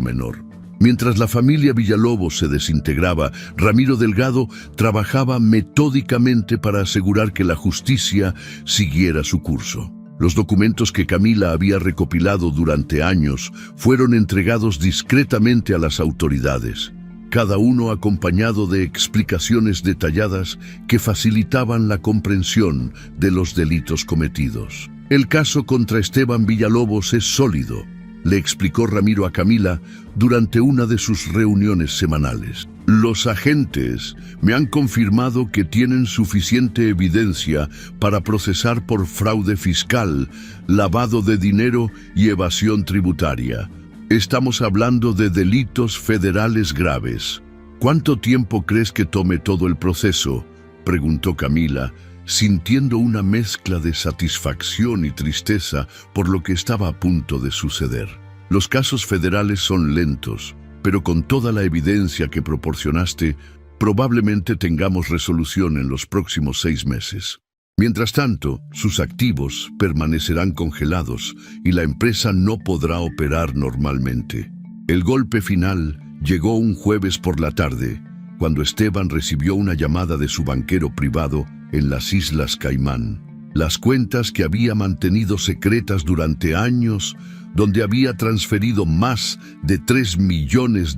menor. Mientras la familia Villalobos se desintegraba, Ramiro Delgado trabajaba metódicamente para asegurar que la justicia siguiera su curso. Los documentos que Camila había recopilado durante años fueron entregados discretamente a las autoridades, cada uno acompañado de explicaciones detalladas que facilitaban la comprensión de los delitos cometidos. «El caso contra Esteban Villalobos es sólido», le explicó Ramiro a Camila durante una de sus reuniones semanales. «Los agentes me han confirmado que tienen suficiente evidencia para procesar por fraude fiscal, lavado de dinero y evasión tributaria. Estamos hablando de delitos federales graves». «¿Cuánto tiempo crees que tome todo el proceso?», preguntó Camila, sintiendo una mezcla de satisfacción y tristeza por lo que estaba a punto de suceder. «Los casos federales son lentos, pero con toda la evidencia que proporcionaste, probablemente tengamos resolución en los próximos 6 meses. Mientras tanto, sus activos permanecerán congelados y la empresa no podrá operar normalmente. El golpe final llegó un jueves por la tarde, cuando Esteban recibió una llamada de su banquero privado en las Islas Caimán. Las cuentas que había mantenido secretas durante años, donde había transferido más de $3 millones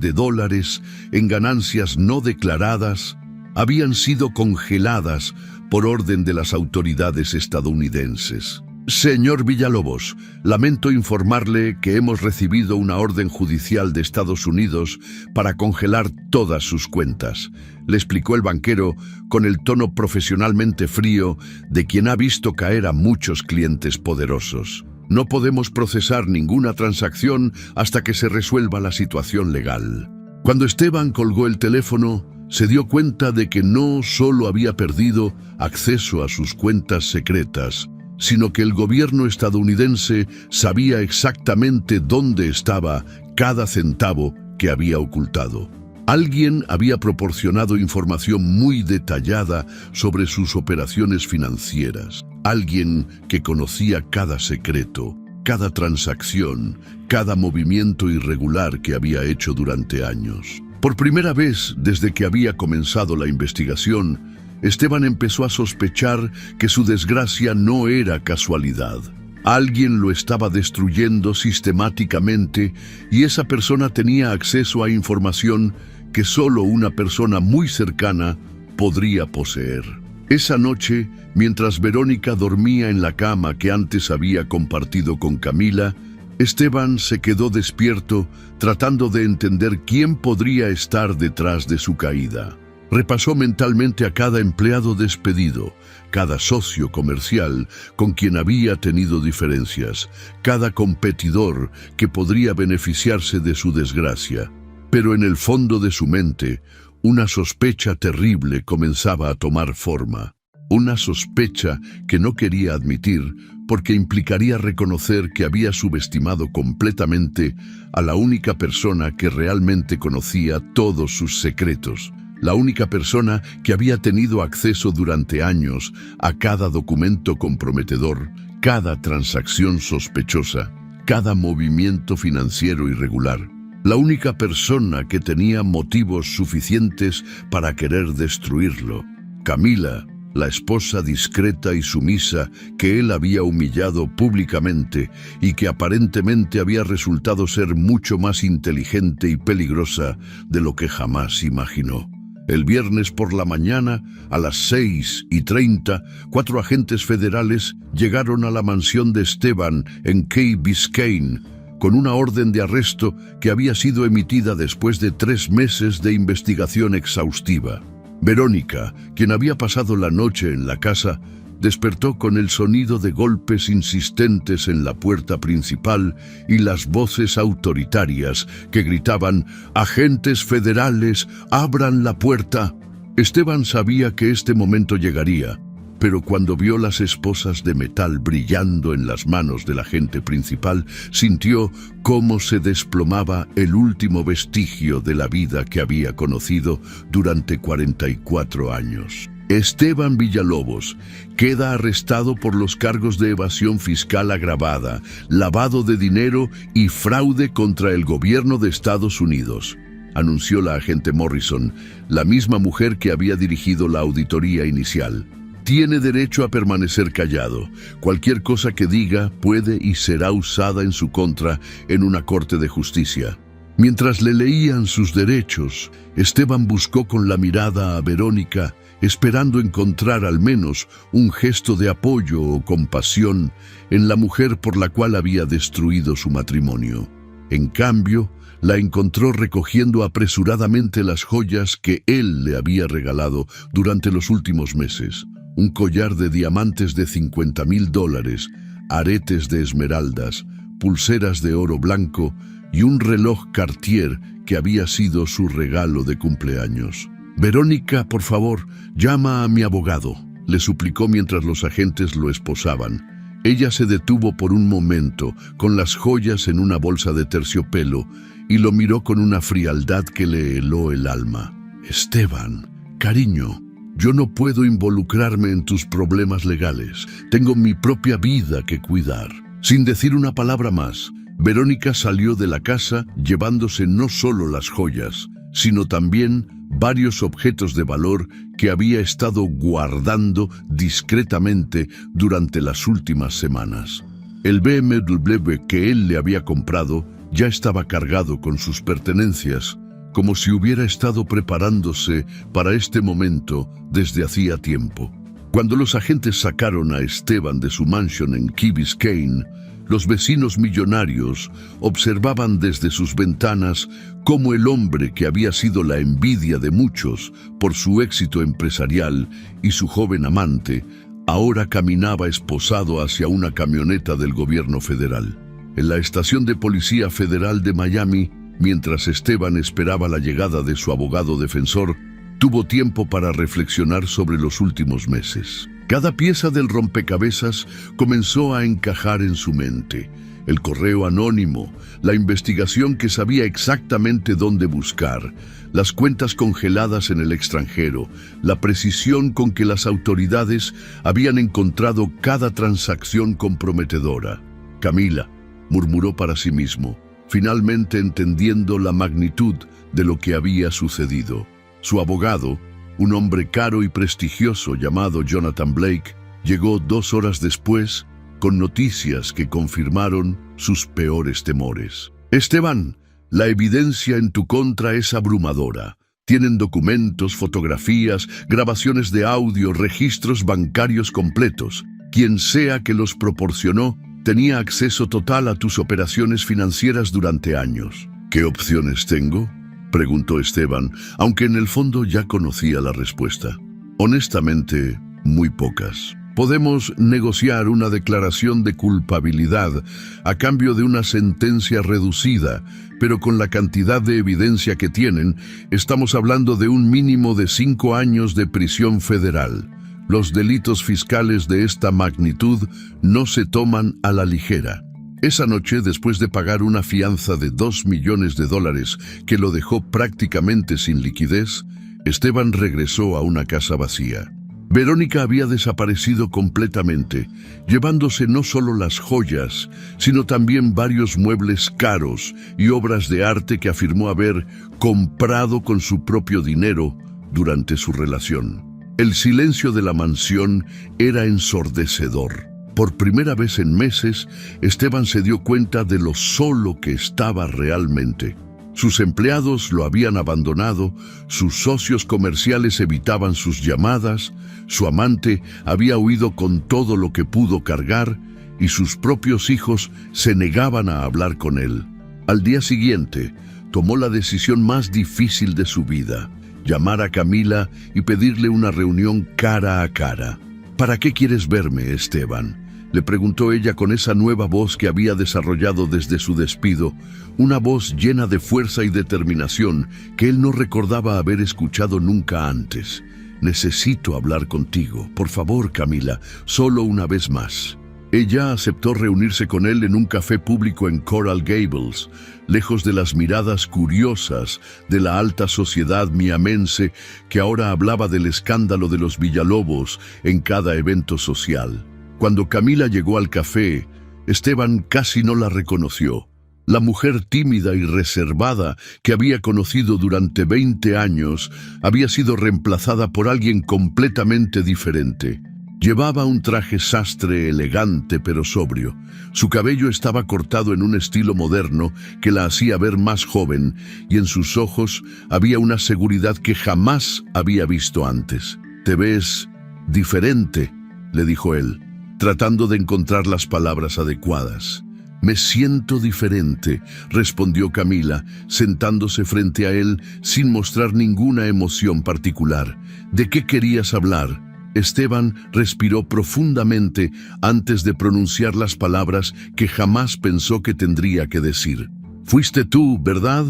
en ganancias no declaradas, habían sido congeladas por orden de las autoridades estadounidenses. Señor Villalobos, lamento informarle que hemos recibido una orden judicial de Estados Unidos para congelar todas sus cuentas, le explicó el banquero con el tono profesionalmente frío de quien ha visto caer a muchos clientes poderosos. No podemos procesar ninguna transacción hasta que se resuelva la situación legal. Cuando Esteban colgó el teléfono, se dio cuenta de que no solo había perdido acceso a sus cuentas secretas, sino que el gobierno estadounidense sabía exactamente dónde estaba cada centavo que había ocultado. Alguien había proporcionado información muy detallada sobre sus operaciones financieras. Alguien que conocía cada secreto, cada transacción, cada movimiento irregular que había hecho durante años. Por primera vez desde que había comenzado la investigación, Esteban empezó a sospechar que su desgracia no era casualidad. Alguien lo estaba destruyendo sistemáticamente y esa persona tenía acceso a información que solo una persona muy cercana podría poseer. Esa noche, mientras Verónica dormía en la cama que antes había compartido con Camila, Esteban se quedó despierto tratando de entender quién podría estar detrás de su caída. Repasó mentalmente a cada empleado despedido, cada socio comercial con quien había tenido diferencias, cada competidor que podría beneficiarse de su desgracia. Pero en el fondo de su mente, una sospecha terrible comenzaba a tomar forma. Una sospecha que no quería admitir porque implicaría reconocer que había subestimado completamente a la única persona que realmente conocía todos sus secretos. La única persona que había tenido acceso durante años a cada documento comprometedor, cada transacción sospechosa, cada movimiento financiero irregular. La única persona que tenía motivos suficientes para querer destruirlo. Camila, la esposa discreta y sumisa que él había humillado públicamente y que aparentemente había resultado ser mucho más inteligente y peligrosa de lo que jamás imaginó. El viernes por la mañana, a las 6:30, 4 agentes federales llegaron a la mansión de Esteban en Key Biscayne, con una orden de arresto que había sido emitida después de 3 meses de investigación exhaustiva. Verónica, quien había pasado la noche en la casa, despertó con el sonido de golpes insistentes en la puerta principal y las voces autoritarias que gritaban: «¡Agentes federales, abran la puerta!». Esteban sabía que este momento llegaría, pero cuando vio las esposas de metal brillando en las manos del agente principal, sintió cómo se desplomaba el último vestigio de la vida que había conocido durante 44 años. Esteban Villalobos queda arrestado por los cargos de evasión fiscal agravada, lavado de dinero y fraude contra el gobierno de Estados Unidos, anunció la agente Morrison, la misma mujer que había dirigido la auditoría inicial. Tiene derecho a permanecer callado. Cualquier cosa que diga puede y será usada en su contra en una corte de justicia. Mientras le leían sus derechos, Esteban buscó con la mirada a Verónica, esperando encontrar al menos un gesto de apoyo o compasión en la mujer por la cual había destruido su matrimonio. En cambio, la encontró recogiendo apresuradamente las joyas que él le había regalado durante los últimos meses. Un collar de diamantes de $50,000, aretes de esmeraldas, pulseras de oro blanco y un reloj Cartier que había sido su regalo de cumpleaños. «Verónica, por favor, llama a mi abogado», le suplicó mientras los agentes lo esposaban. Ella se detuvo por un momento, con las joyas en una bolsa de terciopelo, y lo miró con una frialdad que le heló el alma. «Esteban, cariño, yo no puedo involucrarme en tus problemas legales. Tengo mi propia vida que cuidar». Sin decir una palabra más, Verónica salió de la casa llevándose no solo las joyas, sino también varios objetos de valor que había estado guardando discretamente durante las últimas semanas. El BMW que él le había comprado ya estaba cargado con sus pertenencias, como si hubiera estado preparándose para este momento desde hacía tiempo. Cuando los agentes sacaron a Esteban de su mansión en Key Biscayne, los vecinos millonarios observaban desde sus ventanas cómo el hombre que había sido la envidia de muchos por su éxito empresarial y su joven amante, ahora caminaba esposado hacia una camioneta del gobierno federal. En la estación de policía federal de Miami, mientras Esteban esperaba la llegada de su abogado defensor, tuvo tiempo para reflexionar sobre los últimos meses. Cada pieza del rompecabezas comenzó a encajar en su mente. El correo anónimo, la investigación que sabía exactamente dónde buscar, las cuentas congeladas en el extranjero, la precisión con que las autoridades habían encontrado cada transacción comprometedora. Camila, murmuró para sí mismo, finalmente entendiendo la magnitud de lo que había sucedido. Su abogado, un hombre caro y prestigioso llamado Jonathan Blake, llegó 2 horas después con noticias que confirmaron sus peores temores. Esteban, la evidencia en tu contra es abrumadora. Tienen documentos, fotografías, grabaciones de audio, registros bancarios completos. Quien sea que los proporcionó tenía acceso total a tus operaciones financieras durante años. ¿Qué opciones tengo?, preguntó Esteban, aunque en el fondo ya conocía la respuesta. Honestamente, muy pocas. Podemos negociar una declaración de culpabilidad a cambio de una sentencia reducida, pero con la cantidad de evidencia que tienen, estamos hablando de un mínimo de 5 años de prisión federal. Los delitos fiscales de esta magnitud no se toman a la ligera. Esa noche, después de pagar una fianza de $2 millones que lo dejó prácticamente sin liquidez, Esteban regresó a una casa vacía. Verónica había desaparecido completamente, llevándose no solo las joyas, sino también varios muebles caros y obras de arte que afirmó haber comprado con su propio dinero durante su relación. El silencio de la mansión era ensordecedor. Por primera vez en meses, Esteban se dio cuenta de lo solo que estaba realmente. Sus empleados lo habían abandonado, sus socios comerciales evitaban sus llamadas, su amante había huido con todo lo que pudo cargar y sus propios hijos se negaban a hablar con él. Al día siguiente, tomó la decisión más difícil de su vida: llamar a Camila y pedirle una reunión cara a cara. ¿Para qué quieres verme, Esteban?, le preguntó ella con esa nueva voz que había desarrollado desde su despido, una voz llena de fuerza y determinación que él no recordaba haber escuchado nunca antes. Necesito hablar contigo, por favor, Camila, solo una vez más. Ella aceptó reunirse con él en un café público en Coral Gables, lejos de las miradas curiosas de la alta sociedad miamense que ahora hablaba del escándalo de los Villalobos en cada evento social. Cuando Camila llegó al café, Esteban casi no la reconoció. La mujer tímida y reservada que había conocido durante 20 años había sido reemplazada por alguien completamente diferente. Llevaba un traje sastre elegante pero sobrio. Su cabello estaba cortado en un estilo moderno que la hacía ver más joven, y en sus ojos había una seguridad que jamás había visto antes. «Te ves diferente», le dijo él, tratando de encontrar las palabras adecuadas. «Me siento diferente», respondió Camila, sentándose frente a él sin mostrar ninguna emoción particular. «¿De qué querías hablar?» Esteban respiró profundamente antes de pronunciar las palabras que jamás pensó que tendría que decir. «Fuiste tú, ¿verdad?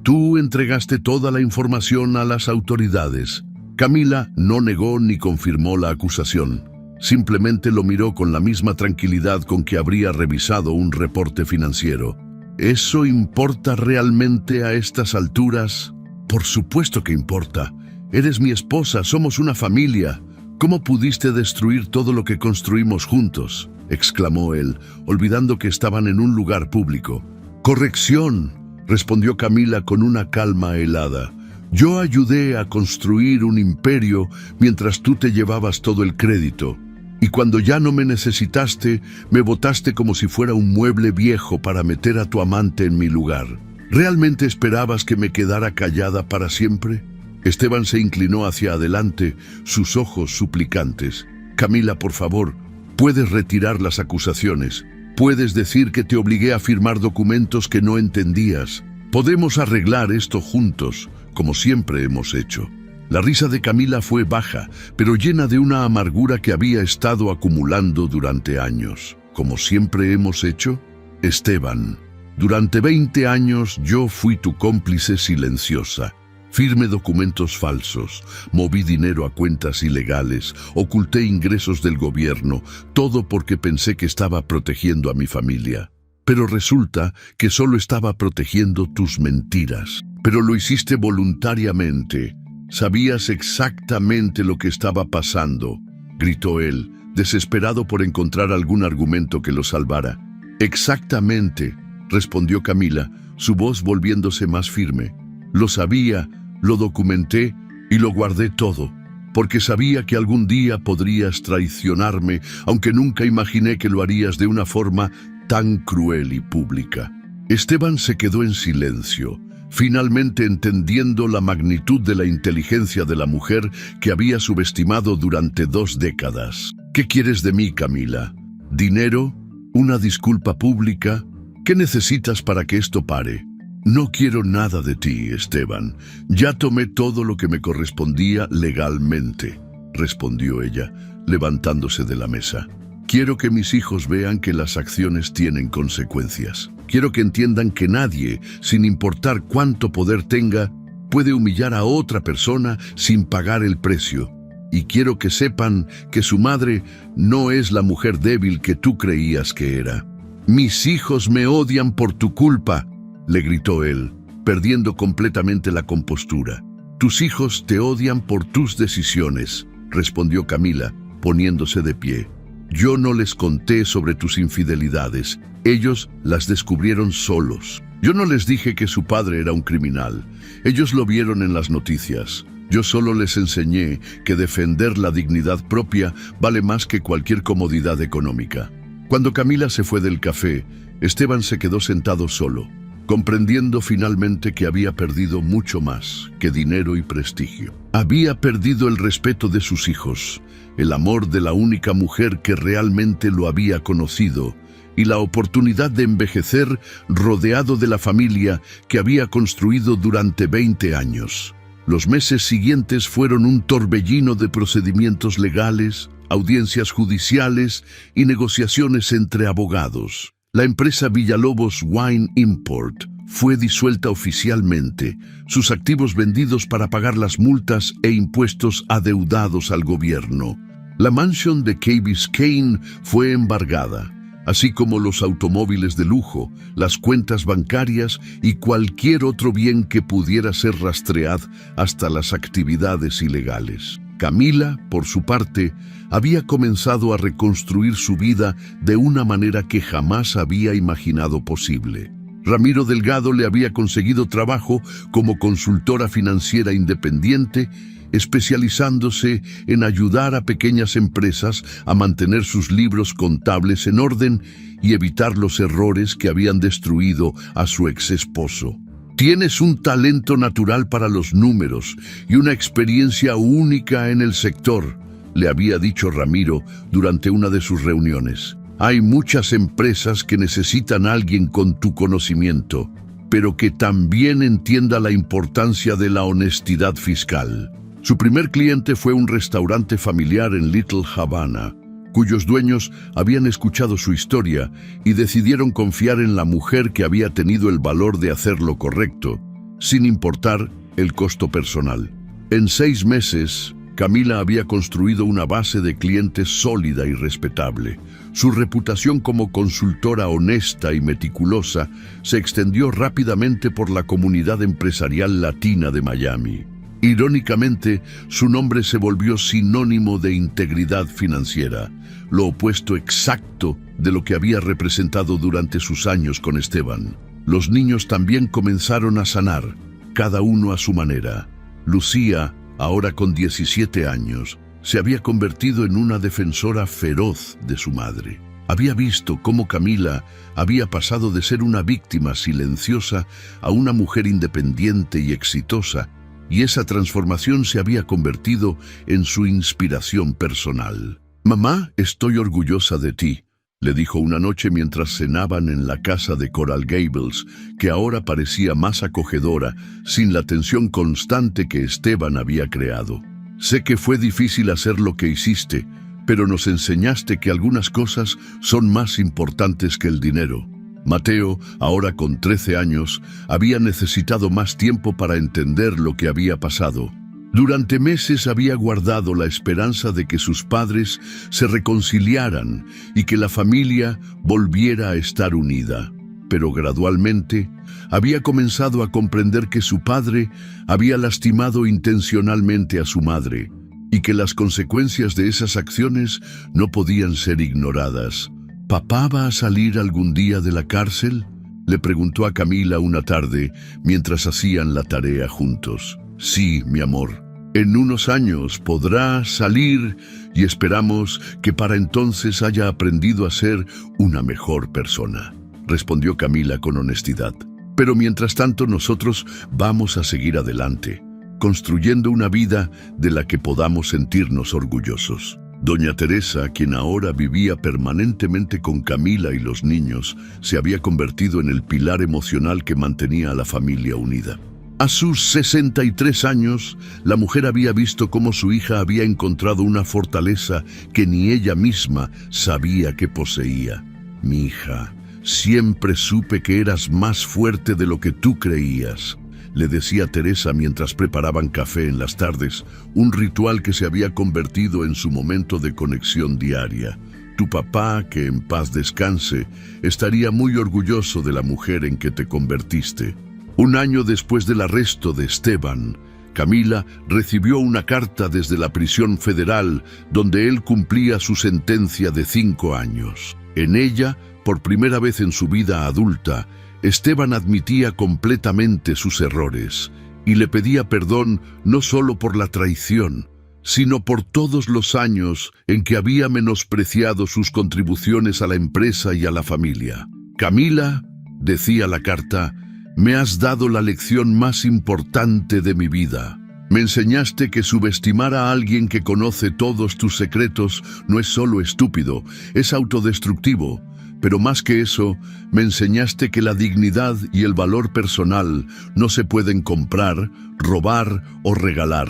Tú entregaste toda la información a las autoridades». Camila no negó ni confirmó la acusación. Simplemente lo miró con la misma tranquilidad con que habría revisado un reporte financiero. ¿Eso importa realmente a estas alturas? Por supuesto que importa. Eres mi esposa, somos una familia. ¿Cómo pudiste destruir todo lo que construimos juntos? exclamó él, olvidando que estaban en un lugar público. «Corrección», respondió Camila con una calma helada. «Yo ayudé a construir un imperio mientras tú te llevabas todo el crédito. Y cuando ya no me necesitaste, me botaste como si fuera un mueble viejo para meter a tu amante en mi lugar. ¿Realmente esperabas que me quedara callada para siempre?» Esteban se inclinó hacia adelante, sus ojos suplicantes. «Camila, por favor, puedes retirar las acusaciones. Puedes decir que te obligué a firmar documentos que no entendías. Podemos arreglar esto juntos, como siempre hemos hecho». La risa de Camila fue baja, pero llena de una amargura que había estado acumulando durante años. «¿Como siempre hemos hecho?» «Esteban, durante 20 años yo fui tu cómplice silenciosa. Firmé documentos falsos, moví dinero a cuentas ilegales, oculté ingresos del gobierno, todo porque pensé que estaba protegiendo a mi familia. Pero resulta que solo estaba protegiendo tus mentiras. Pero lo hiciste voluntariamente. Sabías exactamente lo que estaba pasando», gritó él, desesperado por encontrar algún argumento que lo salvara. «Exactamente», respondió Camila, su voz volviéndose más firme. «Lo sabía, lo documenté y lo guardé todo, porque sabía que algún día podrías traicionarme, aunque nunca imaginé que lo harías de una forma tan cruel y pública». Esteban se quedó en silencio, finalmente entendiendo la magnitud de la inteligencia de la mujer que había subestimado durante 2 décadas. «¿Qué quieres de mí, Camila? ¿Dinero? ¿Una disculpa pública? ¿Qué necesitas para que esto pare?» «No quiero nada de ti, Esteban. Ya tomé todo lo que me correspondía legalmente», respondió ella, levantándose de la mesa. «Quiero que mis hijos vean que las acciones tienen consecuencias. Quiero que entiendan que nadie, sin importar cuánto poder tenga, puede humillar a otra persona sin pagar el precio. Y quiero que sepan que su madre no es la mujer débil que tú creías que era». «Mis hijos me odian por tu culpa», le gritó él, perdiendo completamente la compostura. «Tus hijos te odian por tus decisiones», respondió Camila, poniéndose de pie. «Yo no les conté sobre tus infidelidades. Ellos las descubrieron solos. Yo no les dije que su padre era un criminal. Ellos lo vieron en las noticias. Yo solo les enseñé que defender la dignidad propia vale más que cualquier comodidad económica». Cuando Camila se fue del café, Esteban se quedó sentado solo, comprendiendo finalmente que había perdido mucho más que dinero y prestigio. Había perdido el respeto de sus hijos, el amor de la única mujer que realmente lo había conocido y la oportunidad de envejecer rodeado de la familia que había construido durante 20 años. Los meses siguientes fueron un torbellino de procedimientos legales, audiencias judiciales y negociaciones entre abogados. La empresa Villalobos Wine Import fue disuelta oficialmente, sus activos vendidos para pagar las multas e impuestos adeudados al gobierno. La mansión de Key Biscayne fue embargada, así como los automóviles de lujo, las cuentas bancarias y cualquier otro bien que pudiera ser rastreado hasta las actividades ilegales. Camila, por su parte, había comenzado a reconstruir su vida de una manera que jamás había imaginado posible. Ramiro Delgado le había conseguido trabajo como consultora financiera independiente, especializándose en ayudar a pequeñas empresas a mantener sus libros contables en orden y evitar los errores que habían destruido a su ex esposo. «Tienes un talento natural para los números y una experiencia única en el sector», le había dicho Ramiro durante una de sus reuniones. «Hay muchas empresas que necesitan a alguien con tu conocimiento, pero que también entienda la importancia de la honestidad fiscal». Su primer cliente fue un restaurante familiar en Little Havana, cuyos dueños habían escuchado su historia y decidieron confiar en la mujer que había tenido el valor de hacer lo correcto, sin importar el costo personal. En 6 meses, Camila había construido una base de clientes sólida y respetable. Su reputación como consultora honesta y meticulosa se extendió rápidamente por la comunidad empresarial latina de Miami. Irónicamente, su nombre se volvió sinónimo de integridad financiera, lo opuesto exacto de lo que había representado durante sus años con Esteban. Los niños también comenzaron a sanar, cada uno a su manera. Lucía, ahora con 17 años, se había convertido en una defensora feroz de su madre. Había visto cómo Camila había pasado de ser una víctima silenciosa a una mujer independiente y exitosa, y esa transformación se había convertido en su inspiración personal. «Mamá, estoy orgullosa de ti», le dijo una noche mientras cenaban en la casa de Coral Gables, que ahora parecía más acogedora, sin la tensión constante que Esteban había creado. «Sé que fue difícil hacer lo que hiciste, pero nos enseñaste que algunas cosas son más importantes que el dinero». Mateo, ahora con 13 años, había necesitado más tiempo para entender lo que había pasado. Durante meses había guardado la esperanza de que sus padres se reconciliaran y que la familia volviera a estar unida. Pero gradualmente había comenzado a comprender que su padre había lastimado intencionalmente a su madre y que las consecuencias de esas acciones no podían ser ignoradas. «¿Papá va a salir algún día de la cárcel?», le preguntó a Camila una tarde mientras hacían la tarea juntos. «Sí, mi amor. En unos años podrá salir y esperamos que para entonces haya aprendido a ser una mejor persona», respondió Camila con honestidad. «Pero mientras tanto nosotros vamos a seguir adelante, construyendo una vida de la que podamos sentirnos orgullosos». Doña Teresa, quien ahora vivía permanentemente con Camila y los niños, se había convertido en el pilar emocional que mantenía a la familia unida. A sus 63 años, la mujer había visto cómo su hija había encontrado una fortaleza que ni ella misma sabía que poseía. «Mi hija, siempre supe que eras más fuerte de lo que tú creías», le decía Teresa mientras preparaban café en las tardes, un ritual que se había convertido en su momento de conexión diaria. «Tu papá, que en paz descanse, estaría muy orgulloso de la mujer en que te convertiste». Un año después del arresto de Esteban, Camila recibió una carta desde la prisión federal donde él cumplía su sentencia de 5 años. En ella, por primera vez en su vida adulta, Esteban admitía completamente sus errores y le pedía perdón no solo por la traición, sino por todos los años en que había menospreciado sus contribuciones a la empresa y a la familia. «Camila», decía la carta, «me has dado la lección más importante de mi vida. Me enseñaste que subestimar a alguien que conoce todos tus secretos no es solo estúpido, es autodestructivo. Pero más que eso, me enseñaste que la dignidad y el valor personal no se pueden comprar, robar o regalar.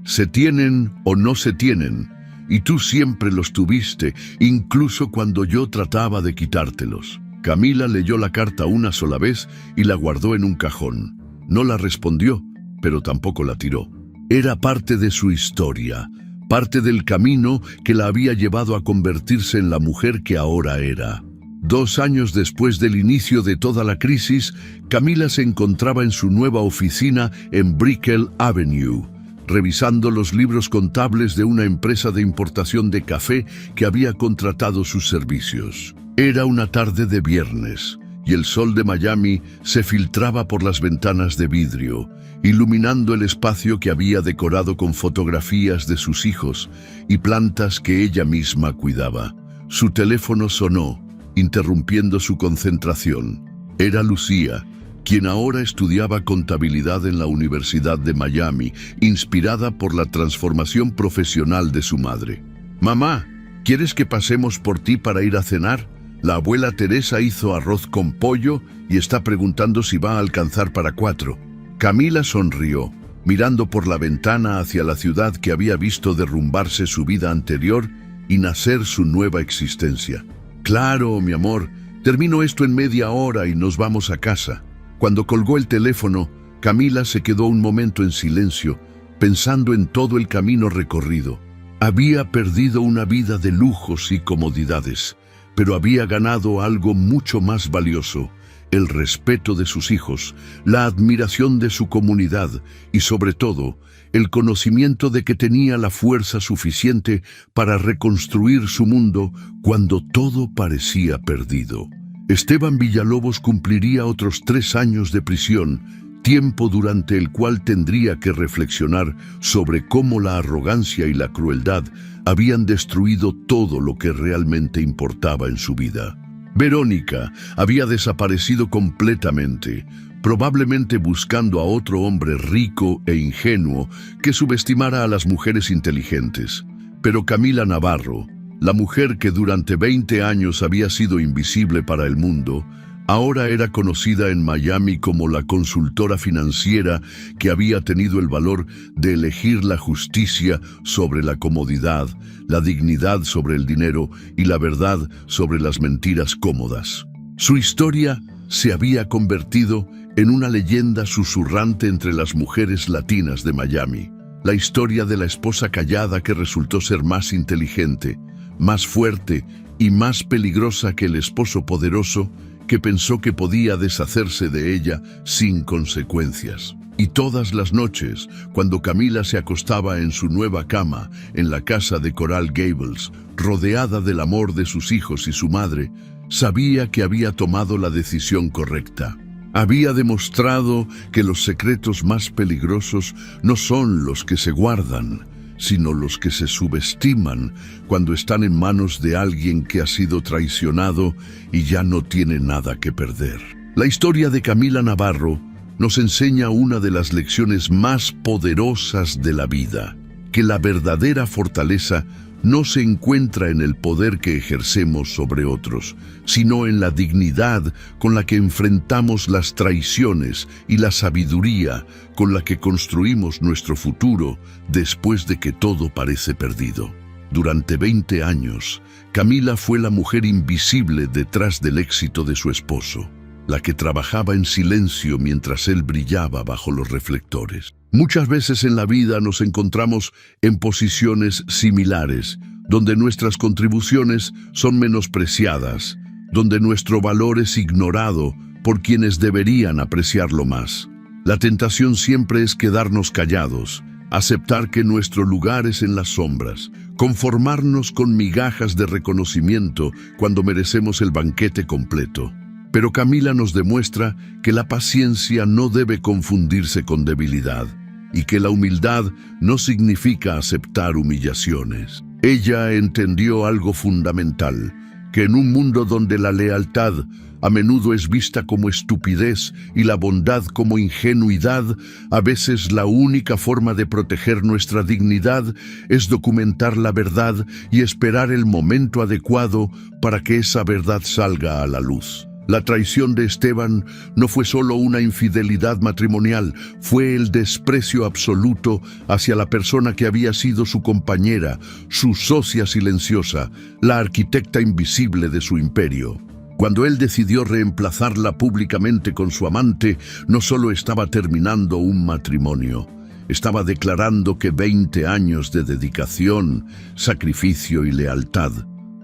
Se tienen o no se tienen, y tú siempre los tuviste, incluso cuando yo trataba de quitártelos». Camila leyó la carta una sola vez y la guardó en un cajón. No la respondió, pero tampoco la tiró. Era parte de su historia, parte del camino que la había llevado a convertirse en la mujer que ahora era. 2 años después del inicio de toda la crisis, Camila se encontraba en su nueva oficina en Brickell Avenue, revisando los libros contables de una empresa de importación de café que había contratado sus servicios. Era una tarde de viernes, y el sol de Miami se filtraba por las ventanas de vidrio, iluminando el espacio que había decorado con fotografías de sus hijos y plantas que ella misma cuidaba. Su teléfono sonó, interrumpiendo su concentración. Era Lucía, quien ahora estudiaba contabilidad en la Universidad de Miami, inspirada por la transformación profesional de su madre. «Mamá, ¿quieres que pasemos por ti para ir a cenar? La abuela Teresa hizo arroz con pollo y está preguntando si va a alcanzar para 4. Camila sonrió, mirando por la ventana hacia la ciudad que había visto derrumbarse su vida anterior y nacer su nueva existencia. «Claro, mi amor, termino esto en media hora y nos vamos a casa». Cuando colgó el teléfono, Camila se quedó un momento en silencio, pensando en todo el camino recorrido. Había perdido una vida de lujos y comodidades, pero había ganado algo mucho más valioso, el respeto de sus hijos, la admiración de su comunidad y, sobre todo, el conocimiento de que tenía la fuerza suficiente para reconstruir su mundo cuando todo parecía perdido. Esteban Villalobos cumpliría otros 3 años de prisión, tiempo durante el cual tendría que reflexionar sobre cómo la arrogancia y la crueldad habían destruido todo lo que realmente importaba en su vida. Verónica había desaparecido completamente, probablemente buscando a otro hombre rico e ingenuo que subestimara a las mujeres inteligentes. Pero Camila Navarro, la mujer que durante 20 años había sido invisible para el mundo, ahora era conocida en Miami como la consultora financiera que había tenido el valor de elegir la justicia sobre la comodidad, la dignidad sobre el dinero y la verdad sobre las mentiras cómodas. Su historia se había convertido en una leyenda susurrante entre las mujeres latinas de Miami. La historia de la esposa callada que resultó ser más inteligente, más fuerte y más peligrosa que el esposo poderoso que pensó que podía deshacerse de ella sin consecuencias. Y todas las noches, cuando Camila se acostaba en su nueva cama en la casa de Coral Gables, rodeada del amor de sus hijos y su madre, sabía que había tomado la decisión correcta. Había demostrado que los secretos más peligrosos no son los que se guardan, sino los que se subestiman cuando están en manos de alguien que ha sido traicionado y ya no tiene nada que perder. La historia de Camila Navarro nos enseña una de las lecciones más poderosas de la vida, que la verdadera fortaleza no se encuentra en el poder que ejercemos sobre otros, sino en la dignidad con la que enfrentamos las traiciones y la sabiduría con la que construimos nuestro futuro después de que todo parece perdido. Durante 20 años, Camila fue la mujer invisible detrás del éxito de su esposo, la que trabajaba en silencio mientras él brillaba bajo los reflectores. Muchas veces en la vida nos encontramos en posiciones similares, donde nuestras contribuciones son menospreciadas, donde nuestro valor es ignorado por quienes deberían apreciarlo más. La tentación siempre es quedarnos callados, aceptar que nuestro lugar es en las sombras, conformarnos con migajas de reconocimiento cuando merecemos el banquete completo. Pero Camila nos demuestra que la paciencia no debe confundirse con debilidad y que la humildad no significa aceptar humillaciones. Ella entendió algo fundamental, que en un mundo donde la lealtad a menudo es vista como estupidez y la bondad como ingenuidad, a veces la única forma de proteger nuestra dignidad es documentar la verdad y esperar el momento adecuado para que esa verdad salga a la luz. La traición de Esteban no fue solo una infidelidad matrimonial, fue el desprecio absoluto hacia la persona que había sido su compañera, su socia silenciosa, la arquitecta invisible de su imperio. Cuando él decidió reemplazarla públicamente con su amante, no solo estaba terminando un matrimonio, estaba declarando que 20 años de dedicación, sacrificio y lealtad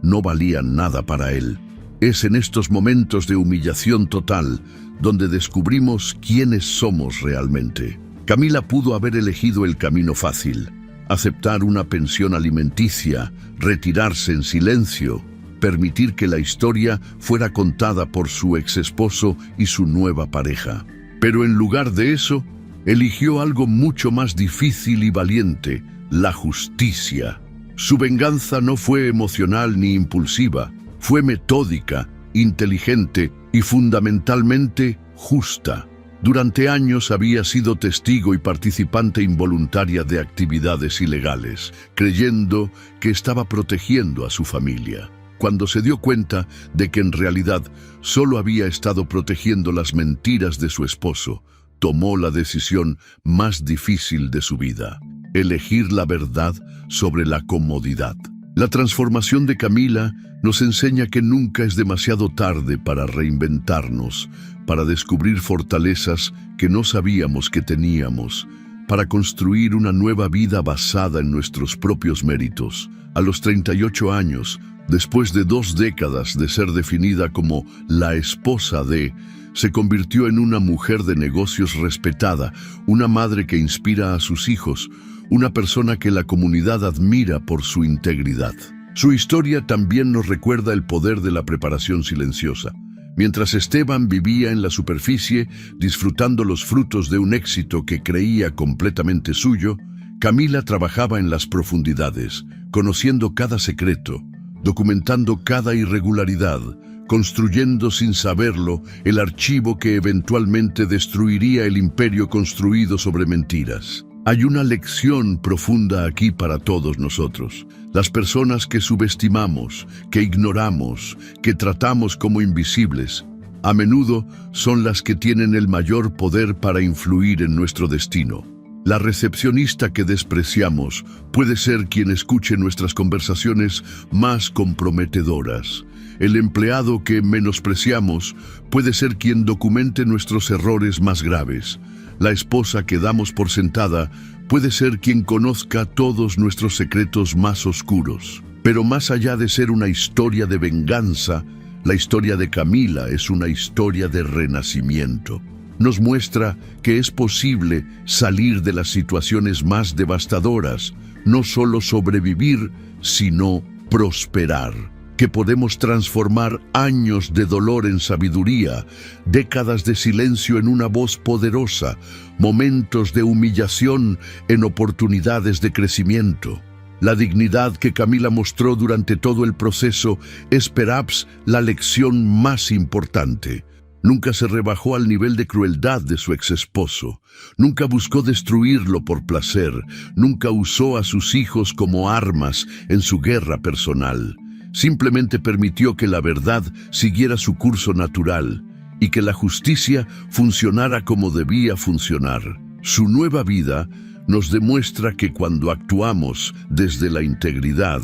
no valían nada para él. Es en estos momentos de humillación total donde descubrimos quiénes somos realmente. Camila pudo haber elegido el camino fácil, aceptar una pensión alimenticia, retirarse en silencio, permitir que la historia fuera contada por su exesposo y su nueva pareja. Pero en lugar de eso, eligió algo mucho más difícil y valiente, la justicia. Su venganza no fue emocional ni impulsiva, fue metódica, inteligente y fundamentalmente justa. Durante años había sido testigo y participante involuntaria de actividades ilegales, creyendo que estaba protegiendo a su familia. Cuando se dio cuenta de que en realidad solo había estado protegiendo las mentiras de su esposo, tomó la decisión más difícil de su vida: elegir la verdad sobre la comodidad. La transformación de Camila nos enseña que nunca es demasiado tarde para reinventarnos, para descubrir fortalezas que no sabíamos que teníamos, para construir una nueva vida basada en nuestros propios méritos. A los 38 años, después de 2 décadas de ser definida como la esposa de, se convirtió en una mujer de negocios respetada, una madre que inspira a sus hijos, una persona que la comunidad admira por su integridad. Su historia también nos recuerda el poder de la preparación silenciosa. Mientras Esteban vivía en la superficie, disfrutando los frutos de un éxito que creía completamente suyo, Camila trabajaba en las profundidades, conociendo cada secreto, documentando cada irregularidad, construyendo sin saberlo el archivo que eventualmente destruiría el imperio construido sobre mentiras. Hay una lección profunda aquí para todos nosotros. Las personas que subestimamos, que ignoramos, que tratamos como invisibles, a menudo son las que tienen el mayor poder para influir en nuestro destino. La recepcionista que despreciamos puede ser quien escuche nuestras conversaciones más comprometedoras. El empleado que menospreciamos puede ser quien documente nuestros errores más graves. La esposa que damos por sentada puede ser quien conozca todos nuestros secretos más oscuros. Pero más allá de ser una historia de venganza, la historia de Camila es una historia de renacimiento. Nos muestra que es posible salir de las situaciones más devastadoras, no solo sobrevivir, sino prosperar. Que podemos transformar años de dolor en sabiduría, décadas de silencio en una voz poderosa, momentos de humillación en oportunidades de crecimiento. La dignidad que Camila mostró durante todo el proceso es perhaps la lección más importante. Nunca se rebajó al nivel de crueldad de su exesposo. Nunca buscó destruirlo por placer. Nunca usó a sus hijos como armas en su guerra personal. Simplemente permitió que la verdad siguiera su curso natural y que la justicia funcionara como debía funcionar. Su nueva vida nos demuestra que cuando actuamos desde la integridad,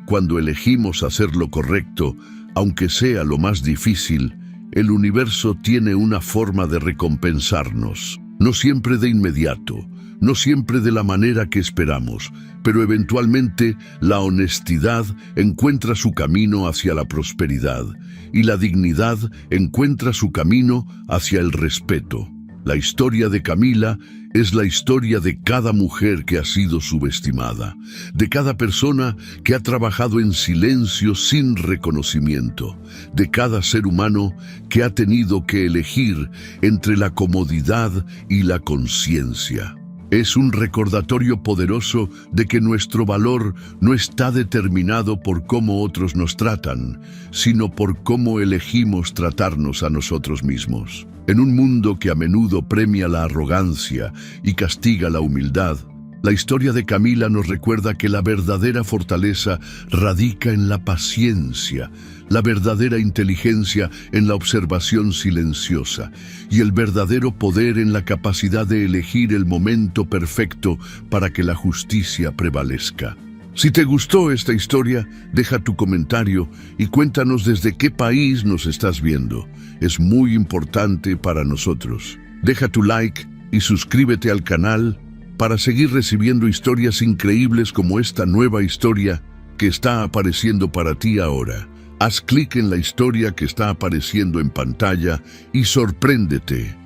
cuando elegimos hacer lo correcto, aunque sea lo más difícil, el universo tiene una forma de recompensarnos. No siempre de inmediato, no siempre de la manera que esperamos, pero eventualmente la honestidad encuentra su camino hacia la prosperidad y la dignidad encuentra su camino hacia el respeto. La historia de Camila es la historia de cada mujer que ha sido subestimada, de cada persona que ha trabajado en silencio sin reconocimiento, de cada ser humano que ha tenido que elegir entre la comodidad y la conciencia. Es un recordatorio poderoso de que nuestro valor no está determinado por cómo otros nos tratan, sino por cómo elegimos tratarnos a nosotros mismos. En un mundo que a menudo premia la arrogancia y castiga la humildad, la historia de Camila nos recuerda que la verdadera fortaleza radica en la paciencia, la verdadera inteligencia en la observación silenciosa y el verdadero poder en la capacidad de elegir el momento perfecto para que la justicia prevalezca. Si te gustó esta historia, deja tu comentario y cuéntanos desde qué país nos estás viendo. Es muy importante para nosotros. Deja tu like y suscríbete al canal para seguir recibiendo historias increíbles como esta nueva historia que está apareciendo para ti ahora. Haz clic en la historia que está apareciendo en pantalla y sorpréndete.